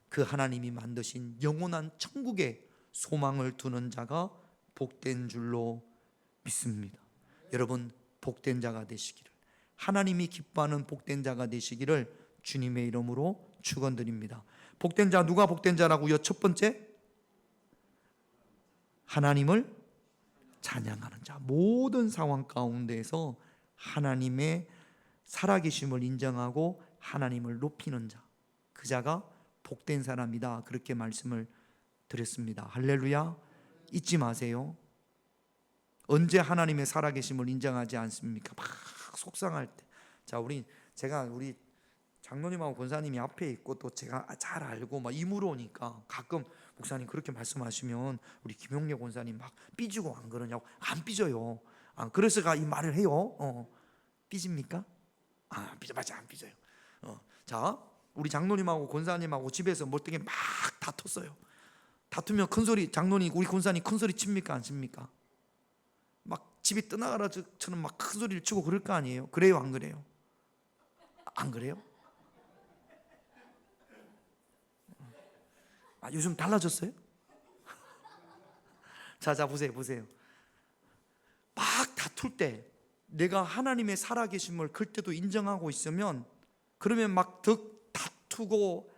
S1: 그 하나님이 만드신 영원한 천국에 소망을 두는 자가 복된 줄로 믿습니다. 여러분, 복된 자가 되시기를, 하나님이 기뻐하는 복된 자가 되시기를 주님의 이름으로 축원드립니다. 복된 자, 누가 복된 자라고요? 첫 번째, 하나님을 찬양하는 자. 모든 상황 가운데에서 하나님의 살아계심을 인정하고 하나님을 높이는 자, 그 자가 복된 사람이다. 그렇게 말씀을 드렸습니다. 할렐루야. 잊지 마세요. 언제 하나님의 살아계심을 인정하지 않습니까? 막 속상할 때. 자, 우리 장로님하고 권사님이 앞에 있고 또 제가 잘 알고 막 이무로니까 가끔 목사님 그렇게 말씀하시면 우리 김용래 권사님 막 삐지고 안 그러냐고. 안 삐져요. 그래서가 이 말을 해요. 삐집니까? 안 삐져, 맞아, 안 삐져요. 자, 우리 장로님하고 권사님하고 집에서 뭐 어떻게 막 다퉜어요. 다투면 큰 소리, 우리 권사님 큰 소리 칩니까, 안 칩니까? 막 집이 떠나가라처럼 막 큰 소리를 치고 그럴 거 아니에요. 그래요, 안 그래요? 안 그래요? 요즘 달라졌어요? 자, 보세요. 막 다툴 때 내가 하나님의 살아계심을 그때도 인정하고 있으면, 그러면 막 다투고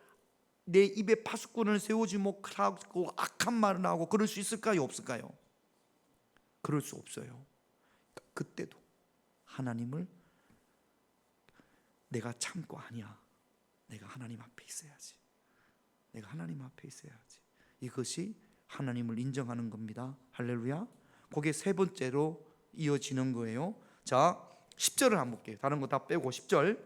S1: 내 입에 파수꾼을 세우지 못하고 악한 말을 하고 그럴 수 있을까요? 없을까요? 그럴 수 없어요. 그때도 하나님을 내가 참고, 아니야, 내가 하나님 앞에 있어야지. 내가 하나님 앞에 있어야지. 이것이 하나님을 인정하는 겁니다. 할렐루야. 그게 세 번째로 이어지는 거예요. 자, 10절을 한번 볼게요. 다른 거 다 빼고 10절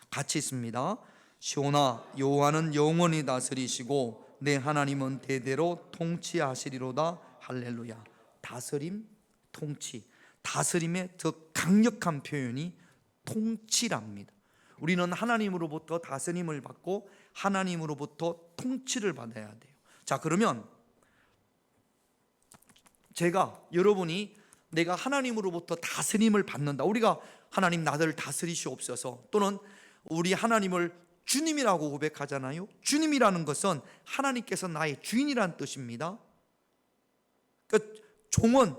S1: 같이 있습니다. 시온아, 여호와는 영원히 다스리시고 내 하나님은 대대로 통치하시리로다. 할렐루야. 다스림, 통치. 다스림의 더 강력한 표현이 통치랍니다. 우리는 하나님으로부터 다스림을 받고 하나님으로부터 통치를 받아야 돼요. 자, 그러면 여러분이 내가 하나님으로부터 다스림을 받는다. 우리가 하나님 나를 다스리시옵소서, 또는 우리 하나님을 주님이라고 고백하잖아요. 주님이라는 것은 하나님께서 나의 주인이라는 뜻입니다. 그러니까 종은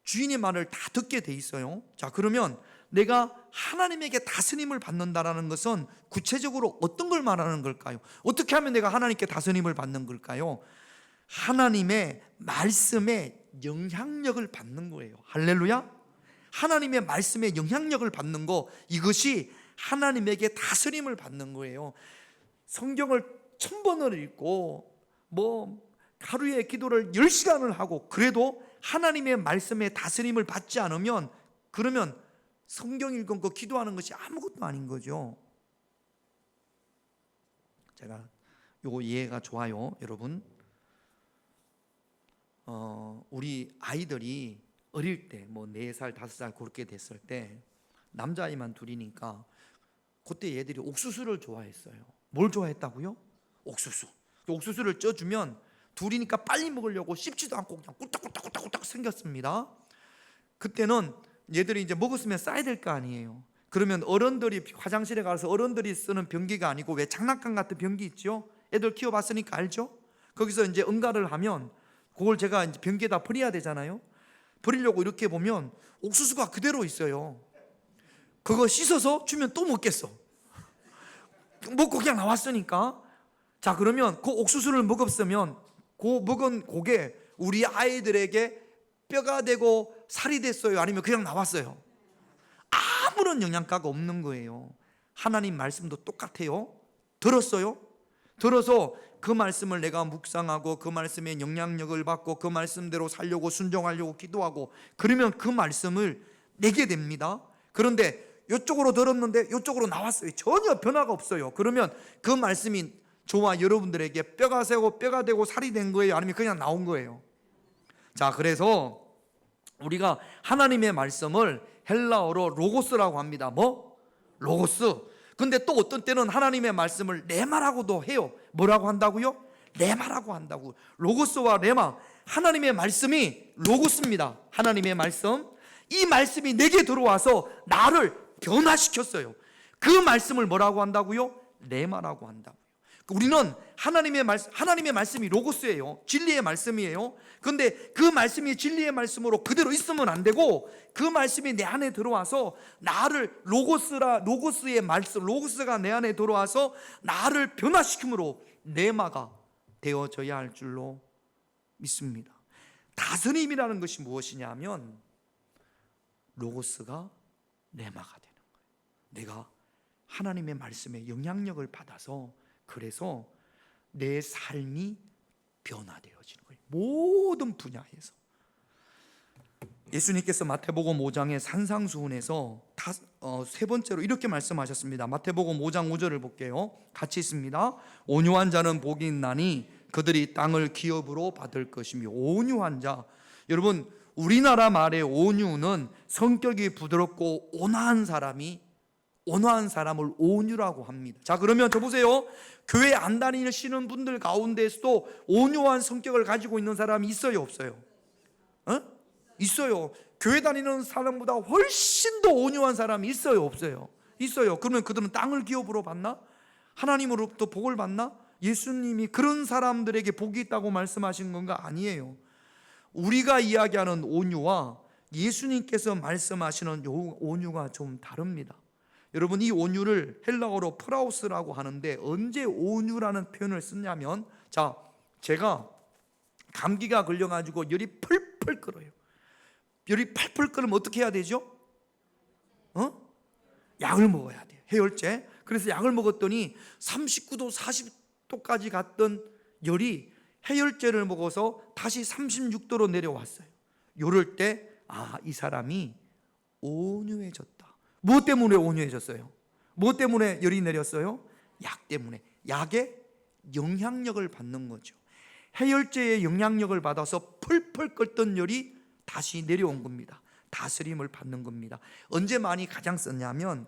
S1: 주인의 말을 다 듣게 돼 있어요. 자, 그러면 내가 하나님에게 다스림을 받는다라는 것은 구체적으로 어떤 걸 말하는 걸까요? 어떻게 하면 내가 하나님께 다스림을 받는 걸까요? 하나님의 말씀에 영향력을 받는 거예요. 할렐루야. 하나님의 말씀에 영향력을 받는 거, 이것이 하나님에게 다스림을 받는 거예요. 성경을 1000번을 읽고 하루에 기도를 10시간을 하고 그래도 하나님의 말씀에 다스림을 받지 않으면, 그러면 성경 읽은 거 기도하는 것이 아무것도 아닌 거죠. 제가 요거 이해가 좋아요, 여러분. 우리 아이들이 어릴 때 4살, 5살 그렇게 됐을 때 남자아이만 둘이니까 그때 얘들이 옥수수를 좋아했어요. 뭘 좋아했다고요? 옥수수. 옥수수를 쪄주면 둘이니까 빨리 먹으려고 씹지도 않고 그냥 꿀딱꿀딱꿀딱꿀딱 생겼습니다. 그때는 얘들이 이제 먹었으면 싸야 될 거 아니에요. 그러면 어른들이 화장실에 가서 어른들이 쓰는 변기가 아니고 왜 장난감 같은 변기 있죠? 애들 키워봤으니까 알죠? 거기서 이제 응가를 하면 그걸 제가 이제 변기에다 버려야 되잖아요. 버리려고 이렇게 보면 옥수수가 그대로 있어요. 그거 씻어서 주면 또 먹겠어. 먹고 그냥 나왔으니까. 자, 그러면 그 옥수수를 먹었으면 그 먹은 고게 우리 아이들에게 뼈가 되고 살이 됐어요? 아니면 그냥 나왔어요? 아무런 영양가가 없는 거예요. 하나님 말씀도 똑같아요. 들었어요? 들어서 그 말씀을 내가 묵상하고 그 말씀에 영향력을 받고 그 말씀대로 살려고 순종하려고 기도하고 그러면 그 말씀을 내게 됩니다. 그런데 이쪽으로 들었는데 이쪽으로 나왔어요. 전혀 변화가 없어요. 그러면 그 말씀이 저와 여러분들에게 뼈가 새고 뼈가 되고 살이 된 거예요? 아니면 그냥 나온 거예요? 자, 그래서 우리가 하나님의 말씀을 헬라어로 로고스라고 합니다. 로고스. 근데 또 어떤 때는 하나님의 말씀을 레마라고도 해요. 뭐라고 한다고요? 레마라고 한다고. 로고스와 레마, 하나님의 말씀이 로고스입니다. 하나님의 말씀, 이 말씀이 내게 들어와서 나를 변화시켰어요. 그 말씀을 뭐라고 한다고요? 레마라고 한다고요. 우리는 하나님의 말씀이 로고스예요. 진리의 말씀이에요. 그런데 그 말씀이 진리의 말씀으로 그대로 있으면 안 되고 그 말씀이 내 안에 들어와서 나를 로고스의 말씀, 로고스가 내 안에 들어와서 나를 변화시킴으로 레마가 되어져야 할 줄로 믿습니다. 다스림이라는 것이 무엇이냐면 로고스가 레마가 되는 거예요. 내가 하나님의 말씀에 영향력을 받아서 그래서 내 삶이 변화되어지는 거예요. 모든 분야에서. 예수님께서 마태복음 5장의 산상수훈에서 세 번째로 이렇게 말씀하셨습니다. 마태복음 5장 5절을 볼게요. 같이 있습니다. 온유한 자는 복이 있나니 그들이 땅을 기업으로 받을 것이며. 온유한 자, 여러분 우리나라 말의 온유는 성격이 부드럽고 온화한 사람을 온유라고 합니다. 자, 그러면 저 보세요. 교회 안 다니시는 분들 가운데서도 온유한 성격을 가지고 있는 사람이 있어요, 없어요? 있어요. 교회 다니는 사람보다 훨씬 더 온유한 사람이 있어요, 없어요? 있어요. 그러면 그들은 땅을 기업으로 받나? 하나님으로부터 복을 받나? 예수님이 그런 사람들에게 복이 있다고 말씀하신 건가? 아니에요. 우리가 이야기하는 온유와 예수님께서 말씀하시는 온유가 좀 다릅니다. 여러분, 이 온유를 헬라어로 프라우스라고 하는데, 언제 온유라는 표현을 쓰냐면, 자, 제가 감기가 걸려가지고 열이 펄펄 끓어요. 열이 펄펄 끓으면 어떻게 해야 되죠? 약을 먹어야 돼요. 해열제. 그래서 약을 먹었더니 39도 40도까지 갔던 열이 해열제를 먹어서 다시 36도로 내려왔어요. 이럴 때 이 사람이 온유해졌다. 무엇 때문에 온유해졌어요? 무엇 때문에 열이 내렸어요? 약 때문에. 약의 영향력을 받는 거죠. 해열제의 영향력을 받아서 펄펄 끓던 열이 다시 내려온 겁니다. 다스림을 받는 겁니다. 언제 많이 가장 썼냐면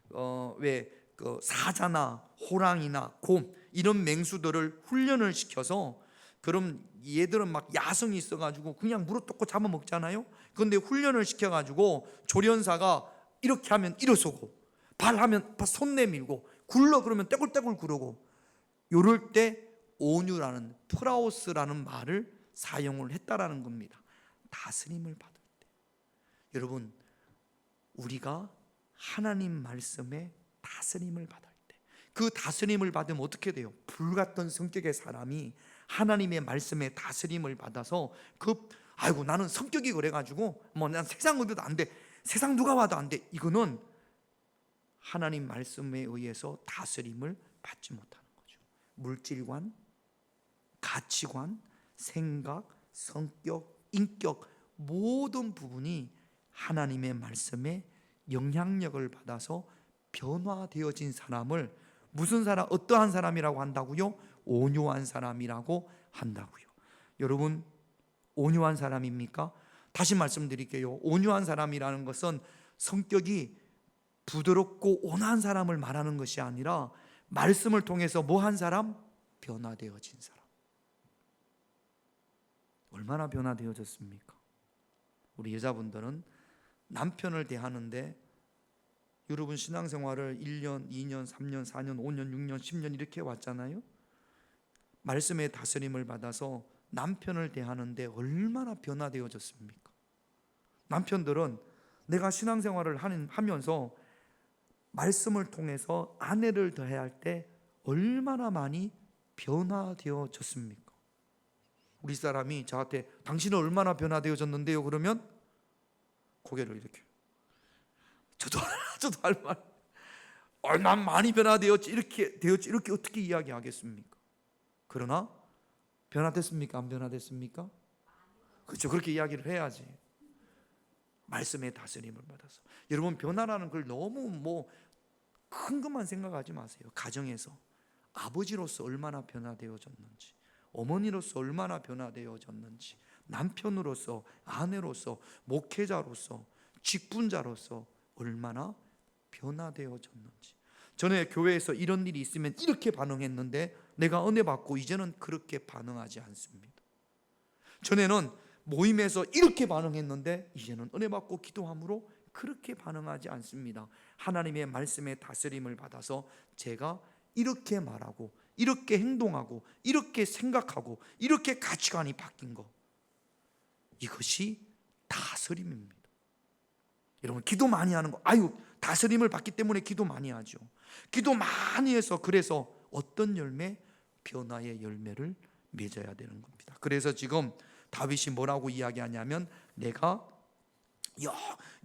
S1: 그 사자나 호랑이나 곰 이런 맹수들을 훈련을 시켜서, 그럼 얘들은 막 야성이 있어가지고 그냥 물어뜯고 잡아먹잖아요. 그런데 훈련을 시켜가지고 조련사가 이렇게 하면 일어서고, 발하면 손 내밀고, 굴러 그러면 떼굴떼굴 구르고, 요럴 때 온유라는 프라우스라는 말을 사용을 했다라는 겁니다. 다스림을 받을 때. 여러분, 우리가 하나님 말씀에 다스림을 받을 때, 그 다스림을 받으면 어떻게 돼요? 불같던 성격의 사람이 하나님의 말씀에 다스림을 받아서 아이고 나는 성격이 그래가지고 난 세상 어디도 안 돼, 세상 누가 와도 안 돼, 이거는 하나님 말씀에 의해서 다스림을 받지 못하는 거죠. 물질관, 가치관, 생각, 성격, 인격 모든 부분이 하나님의 말씀에 영향력을 받아서 변화되어진 사람을 무슨 사람, 어떠한 사람이라고 한다고요? 온유한 사람이라고 한다고요. 여러분, 온유한 사람입니까? 다시 말씀드릴게요. 온유한 사람이라는 것은 성격이 부드럽고 온화한 사람을 말하는 것이 아니라, 말씀을 통해서 뭐한 사람? 변화되어진 사람. 얼마나 변화되어졌습니까? 우리 여자분들은 남편을 대하는데, 여러분 신앙생활을 1년, 2년, 3년, 4년, 5년, 6년, 10년 이렇게 왔잖아요. 말씀의 다스림을 받아서 남편을 대하는데 얼마나 변화되어졌습니까? 남편들은 내가 신앙생활을 하면서 말씀을 통해서 아내를 대할 때 얼마나 많이 변화되어졌습니까? 우리 사람이 저한테 당신은 얼마나 변화되어졌는데요? 그러면 고개를 이렇게, 저도 할 말, 얼마나 많이 변화되었지, 이렇게 되었지, 이렇게 어떻게 이야기하겠습니까? 그러나 변화됐습니까? 안 변화됐습니까? 그렇죠. 그렇게 이야기를 해야지. 말씀의 다스림을 받아서. 여러분, 변화라는 걸 너무 큰 것만 생각하지 마세요. 가정에서 아버지로서 얼마나 변화되어졌는지, 어머니로서 얼마나 변화되어졌는지, 남편으로서, 아내로서, 목회자로서, 직분자로서 얼마나 변화되어졌는지. 전에 교회에서 이런 일이 있으면 이렇게 반응했는데 내가 은혜 받고 이제는 그렇게 반응하지 않습니다. 전에는 모임에서 이렇게 반응했는데 이제는 은혜 받고 기도함으로 그렇게 반응하지 않습니다. 하나님의 말씀의 다스림을 받아서 제가 이렇게 말하고, 이렇게 행동하고, 이렇게 생각하고, 이렇게 가치관이 바뀐 것, 이것이 다스림입니다. 여러분, 기도 많이 하는 거, 다스림을 받기 때문에 기도 많이 하죠. 기도 많이 해서, 그래서 어떤 열매? 변화의 열매를 맺어야 되는 겁니다. 그래서 지금 다윗이 뭐라고 이야기하냐면, 내가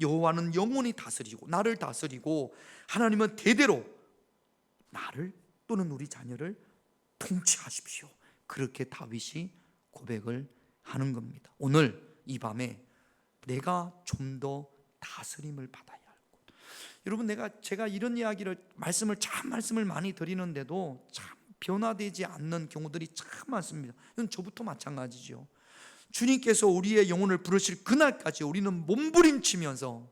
S1: 여호와는 영원히 다스리고 나를 다스리고 하나님은 대대로 나를 또는 우리 자녀를 통치하십시오. 그렇게 다윗이 고백을 하는 겁니다. 오늘 이 밤에 내가 좀 더 다스림을 받아야 할 것. 여러분, 제가 이런 말씀을 많이 드리는데도 참 변화되지 않는 경우들이 참 많습니다. 이건 저부터 마찬가지죠. 주님께서 우리의 영혼을 부르실 그날까지 우리는 몸부림치면서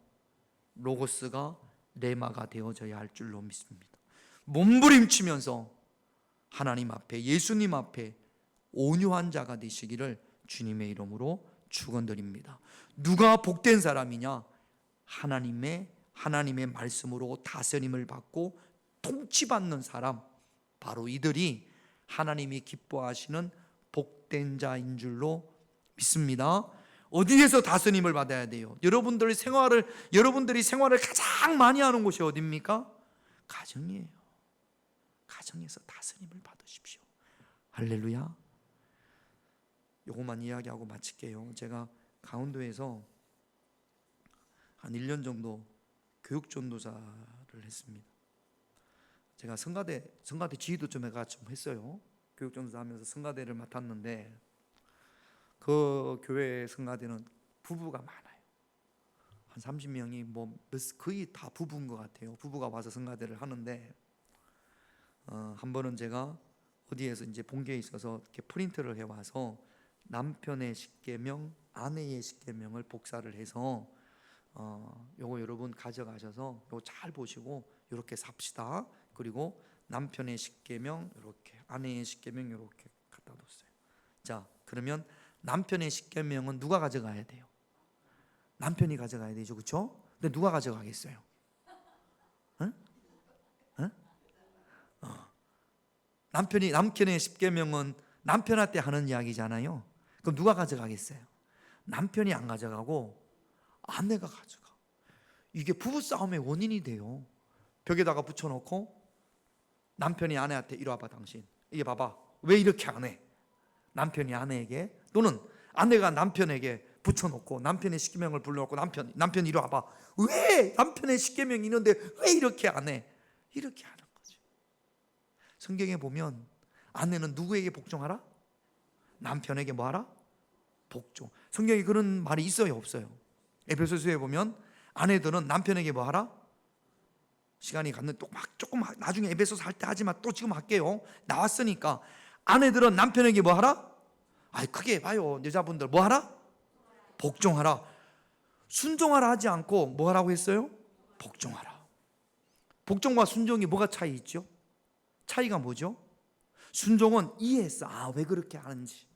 S1: 로고스가 레마가 되어져야 할 줄로 믿습니다. 몸부림치면서 하나님 앞에, 예수님 앞에 온유한 자가 되시기를 주님의 이름으로 축원드립니다. 누가 복된 사람이냐? 하나님의 말씀으로 다스림을 받고 통치받는 사람, 바로 이들이 하나님이 기뻐하시는 복된 자인 줄로 믿습니다. 어디에서 다스림을 받아야 돼요? 여러분들이 생활을 가장 많이 하는 곳이 어디입니까? 가정이에요. 가정에서 다스림을 받으십시오. 할렐루야. 요것만 이야기하고 마칠게요. 제가 강원도에서 한 1년 정도 교육전도사를 했습니다. 제가 성가대 지휘도 좀 했어요. 교육전도사 하면서 성가대를 맡았는데 그 교회 성가대는 부부가 많아요. 한 30명이 거의 다 부부인 것 같아요. 부부가 와서 성가대를 하는데 한 번은 제가 어디에서 이제 본계에 있어서 이렇게 프린트를 해와서 남편의 십계명, 아내의 십계명을 복사를 해서 요거 여러분 가져가셔서 요거 잘 보시고 이렇게 삽시다. 그리고 남편의 십계명 이렇게, 아내의 십계명 이렇게 갖다 뒀어요. 자, 그러면 남편의 십계명은 누가 가져가야 돼요? 남편이 가져가야 되죠, 그렇죠? 근데 누가 가져가겠어요? 응? 응? 남편의 십계명은 남편한테 하는 이야기잖아요. 그럼 누가 가져가겠어요? 남편이 안 가져가고 아내가 가져가. 이게 부부싸움의 원인이 돼요. 벽에다가 붙여놓고 남편이 아내한테 이리 와봐 당신, 이게 봐봐 왜 이렇게 안 해? 남편이 아내에게, 또는 아내가 남편에게 붙여놓고 남편의 십계명을 불러놓고 남편 이리 와봐, 왜 남편의 십계명이 있는데 왜 이렇게 안 해? 이렇게 하는 거죠. 성경에 보면 아내는 누구에게 복종하라? 남편에게 뭐하라? 복종. 성경에 그런 말이 있어요, 없어요? 에베소서에 보면 아내들은 남편에게 뭐하라? 시간이 갔는데 또 조금 나중에 에베소서 할 때 하지만 또 지금 할게요. 나왔으니까 아내들은 남편에게 뭐하라? 크게 봐요. 여자분들 뭐하라? 복종하라. 순종하라 하지 않고 뭐하라고 했어요? 복종하라. 복종과 순종이 뭐가 차이 있죠? 차이가 뭐죠? 순종은 이해했어. 왜 그렇게 하는지,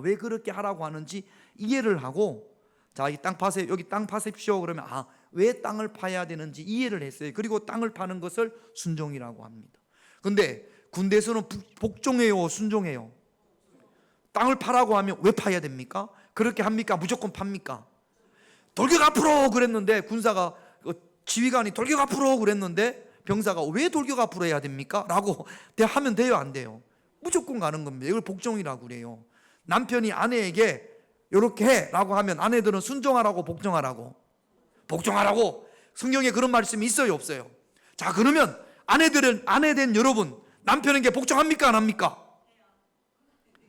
S1: 왜 그렇게 하라고 하는지 이해를 하고, 자, 이 땅 파세요. 여기 땅 파십시오. 그러면 왜 땅을 파야 되는지 이해를 했어요. 그리고 땅을 파는 것을 순종이라고 합니다. 근데 군대에서는 복종해요, 순종해요? 땅을 파라고 하면 왜 파야 됩니까? 그렇게 합니까? 무조건 팝니까? 돌격 앞으로 그랬는데, 군사가 지휘관이 돌격 앞으로 그랬는데 병사가 왜 돌격 앞으로 해야 됩니까? 라고 하면 돼요, 안 돼요? 무조건 가는 겁니다. 이걸 복종이라고 그래요. 남편이 아내에게 이렇게 해 라고 하면 아내들은 순종하라고 복종하라고? 복종하라고. 성경에 그런 말씀이 있어요, 없어요? 자, 그러면 아내 된 여러분, 남편에게 복종합니까, 안 합니까?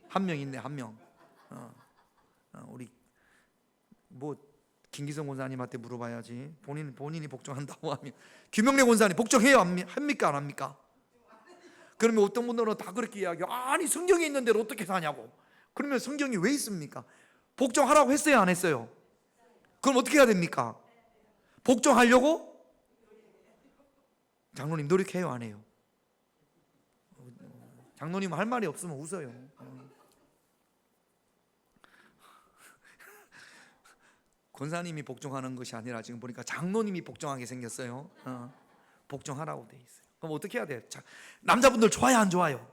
S1: 한 명 있네, 한 명. 우리 김기성 권사님한테 물어봐야지. 본인이 복종한다고 하면. 김영래 권사님 복종해요, 합니까, 안 합니까? 그러면 어떤 분들은 다 그렇게 이야기해요. 아니, 성경에 있는 대로 어떻게 사냐고. 그러면 성경이 왜 있습니까? 복종하라고 했어요, 안 했어요? 그럼 어떻게 해야 됩니까? 복종하려고? 장로님 노력해요, 안 해요? 장로님 할 말이 없으면 웃어요. 권사님이 복종하는 것이 아니라 지금 보니까 장로님이 복종하게 생겼어요. 복종하라고 돼 있어요. 그럼 어떻게 해야 돼요? 남자분들 좋아요, 안 좋아요?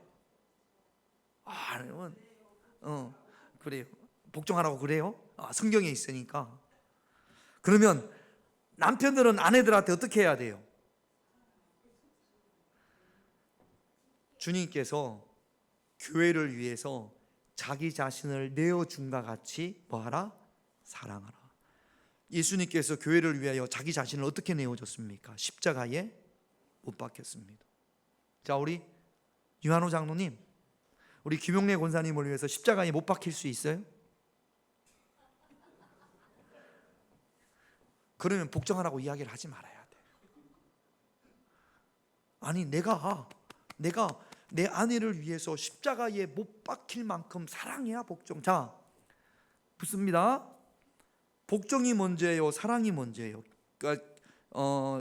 S1: 그래요. 복종하라고 그래요? 성경에 있으니까. 그러면 남편들은 아내들한테 어떻게 해야 돼요? 주님께서 교회를 위해서 자기 자신을 내어준과 같이 뭐하라? 사랑하라. 예수님께서 교회를 위하여 자기 자신을 어떻게 내어줬습니까? 십자가에 못 박혔습니다. 자, 우리 유한호 장로님, 우리 김용래 권사님을 위해서 십자가에 못 박힐 수 있어요? 그러면 복종하라고 이야기를 하지 말아야 돼. 아니, 내가 내 아내를 위해서 십자가에 못 박힐 만큼 사랑해야 복종. 자, 붙습니다. 복종이 문제예요, 사랑이 문제예요? 그러니까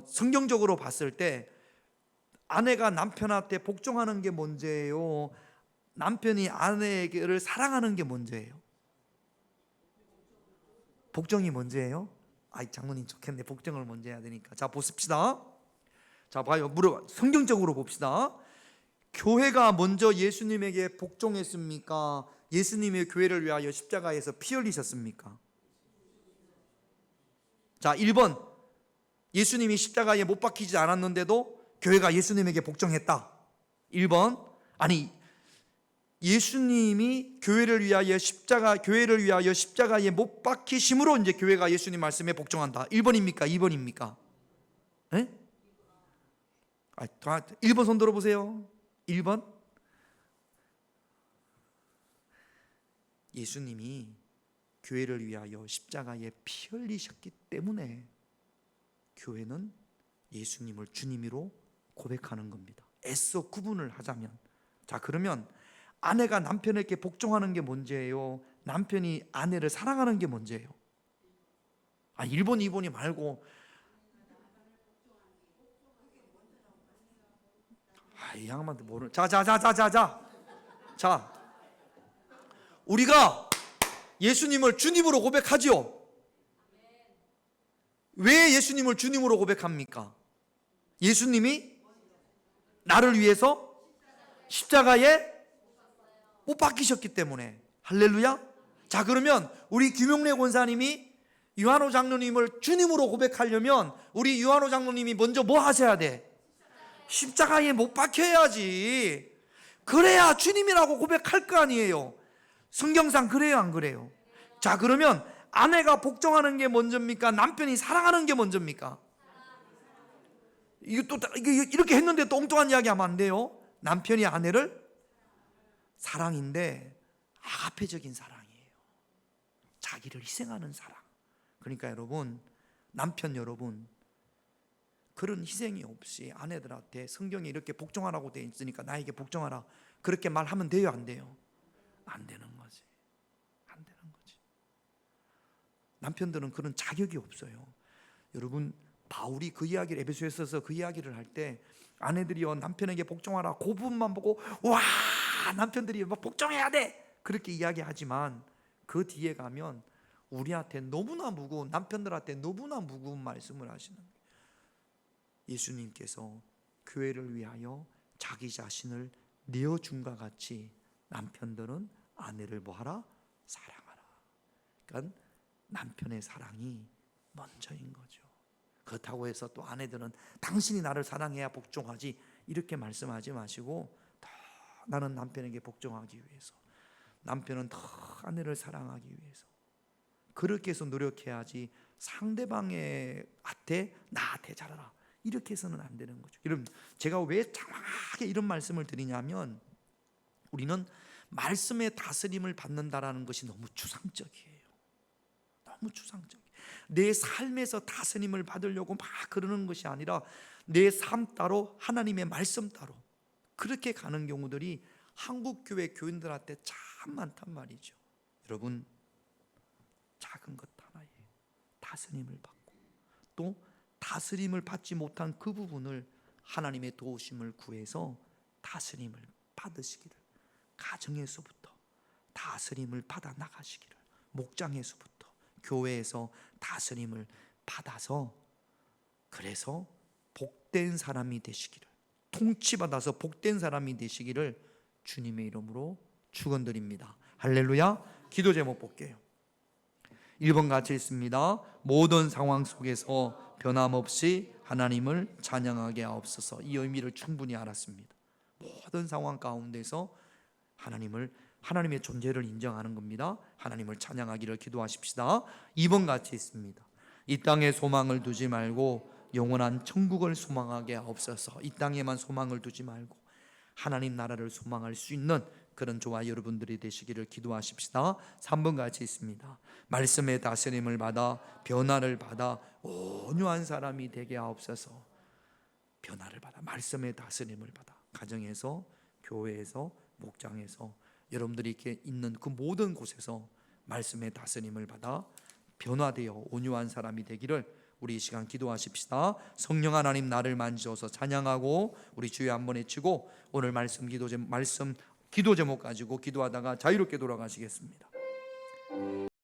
S1: 성경적으로 봤을 때 아내가 남편한테 복종하는 게 문제예요, 남편이 아내를 사랑하는 게 문제예요? 복종이 문제예요? 장모님 좋겠네, 복종을 먼저 해야 되니까. 자, 보십시다. 자, 봐요. 성경적으로 봅시다. 교회가 먼저 예수님에게 복종했습니까? 예수님의 교회를 위하여 십자가에서 피 흘리셨습니까? 자, 1번, 예수님이 십자가에 못 박히지 않았는데도 교회가 예수님에게 복종했다. 1번, 아니 예수님이 교회를 위하여 십자가에 못 박히심으로 이제 교회가 예수님 말씀에 복종한다. 1번입니까? 2번입니까? 네? 1번 손 들어보세요. 1번. 예수님이 교회를 위하여 십자가에 피 흘리셨기 때문에 교회는 예수님을 주님으로 고백하는 겁니다. 애써 구분을 하자면, 자, 그러면 아내가 남편에게 복종하는 게 문제예요? 남편이 아내를 사랑하는 게 문제예요? 1번, 2번이 말고, 이 양반도 모르는. 자, 우리가 예수님을 주님으로 고백하지요. 왜 예수님을 주님으로 고백합니까? 예수님이 나를 위해서 십자가에 못 박히셨기 때문에. 할렐루야. 자, 그러면 우리 김용래 권사님이 유한호 장로님을 주님으로 고백하려면 우리 유한호 장로님이 먼저 뭐 하셔야 돼? 십자가에 못 박혀야지. 그래야 주님이라고 고백할 거 아니에요. 성경상 그래요, 안 그래요? 자, 그러면 아내가 복종하는 게 먼저입니까? 남편이 사랑하는 게 먼저입니까? 이렇게 했는데 또 엉뚱한 이야기 하면 안 돼요. 남편이 아내를 사랑인데 아가페적인 사랑이에요. 자기를 희생하는 사랑. 그러니까 여러분, 남편 여러분, 그런 희생이 없이 아내들한테 성경에 이렇게 복종하라고 되어 있으니까 나에게 복종하라, 그렇게 말하면 돼요, 안 돼요? 안 되는 거지. 안 되는 거지. 남편들은 그런 자격이 없어요. 여러분, 바울이 그 이야기를 에베소에 써서 그 이야기를 할 때 아내들이요 남편에게 복종하라, 그 부분만 보고 와, 남편들이 막 복종해야 돼, 그렇게 이야기하지만 그 뒤에 가면 우리한테 너무나 무거운, 남편들한테 너무나 무거운 말씀을 하시는 거예요. 예수님께서 교회를 위하여 자기 자신을 내어준과 같이 남편들은 아내를 뭐하라? 사랑하라. 그러니까 남편의 사랑이 먼저인 거죠. 그렇다고 해서 또 아내들은 당신이 나를 사랑해야 복종하지, 이렇게 말씀하지 마시고, 더 나는 남편에게 복종하기 위해서, 남편은 더 아내를 사랑하기 위해서 그렇게 해서 노력해야지, 상대방한테 나한테 잘하라 이렇게 해서는 안 되는 거죠. 여러분, 제가 왜 정확하게 이런 말씀을 드리냐면, 우리는 말씀의 다스림을 받는다라는 것이 너무 추상적이에요. 너무 추상적이에요. 내 삶에서 다스림을 받으려고 막 그러는 것이 아니라 내 삶 따로 하나님의 말씀 따로 그렇게 가는 경우들이 한국교회 교인들한테 참 많단 말이죠. 여러분, 작은 것 하나에 다스림을 받고 또 다스림을 받지 못한 그 부분을 하나님의 도우심을 구해서 다스림을 받으시기를, 가정에서부터 다스림을 받아 나가시기를, 목장에서부터 교회에서 다스림을 받아서, 그래서 복된 사람이 되시기를, 통치받아서 복된 사람이 되시기를 주님의 이름으로 축원드립니다. 할렐루야. 기도 제목 볼게요. 1번 같이 있습니다. 모든 상황 속에서 변함없이 하나님을 찬양하게 하옵소서. 이 의미를 충분히 알았습니다. 모든 상황 가운데서 하나님의 존재를 인정하는 겁니다. 하나님을 찬양하기를 기도하십시다. 2번 같이 있습니다. 이 땅에 소망을 두지 말고 영원한 천국을 소망하게 하옵소서. 이 땅에만 소망을 두지 말고 하나님 나라를 소망할 수 있는 그런 저와 여러분들이 되시기를 기도하십시다. 3번 같이 있습니다. 말씀의 다스림을 받아 변화를 받아 온유한 사람이 되게 하옵소서. 변화를 받아 말씀의 다스림을 받아 가정에서, 교회에서, 목장에서, 여러분들이 이렇게 있는 그 모든 곳에서 말씀의 다스림을 받아 변화되어 온유한 사람이 되기를 우리 이 시간 기도하십시다. 성령 하나님, 나를 만지셔서 찬양하고 우리 주여 한번 외치고 오늘 말씀 기도 제목 가지고 기도하다가 자유롭게 돌아가시겠습니다.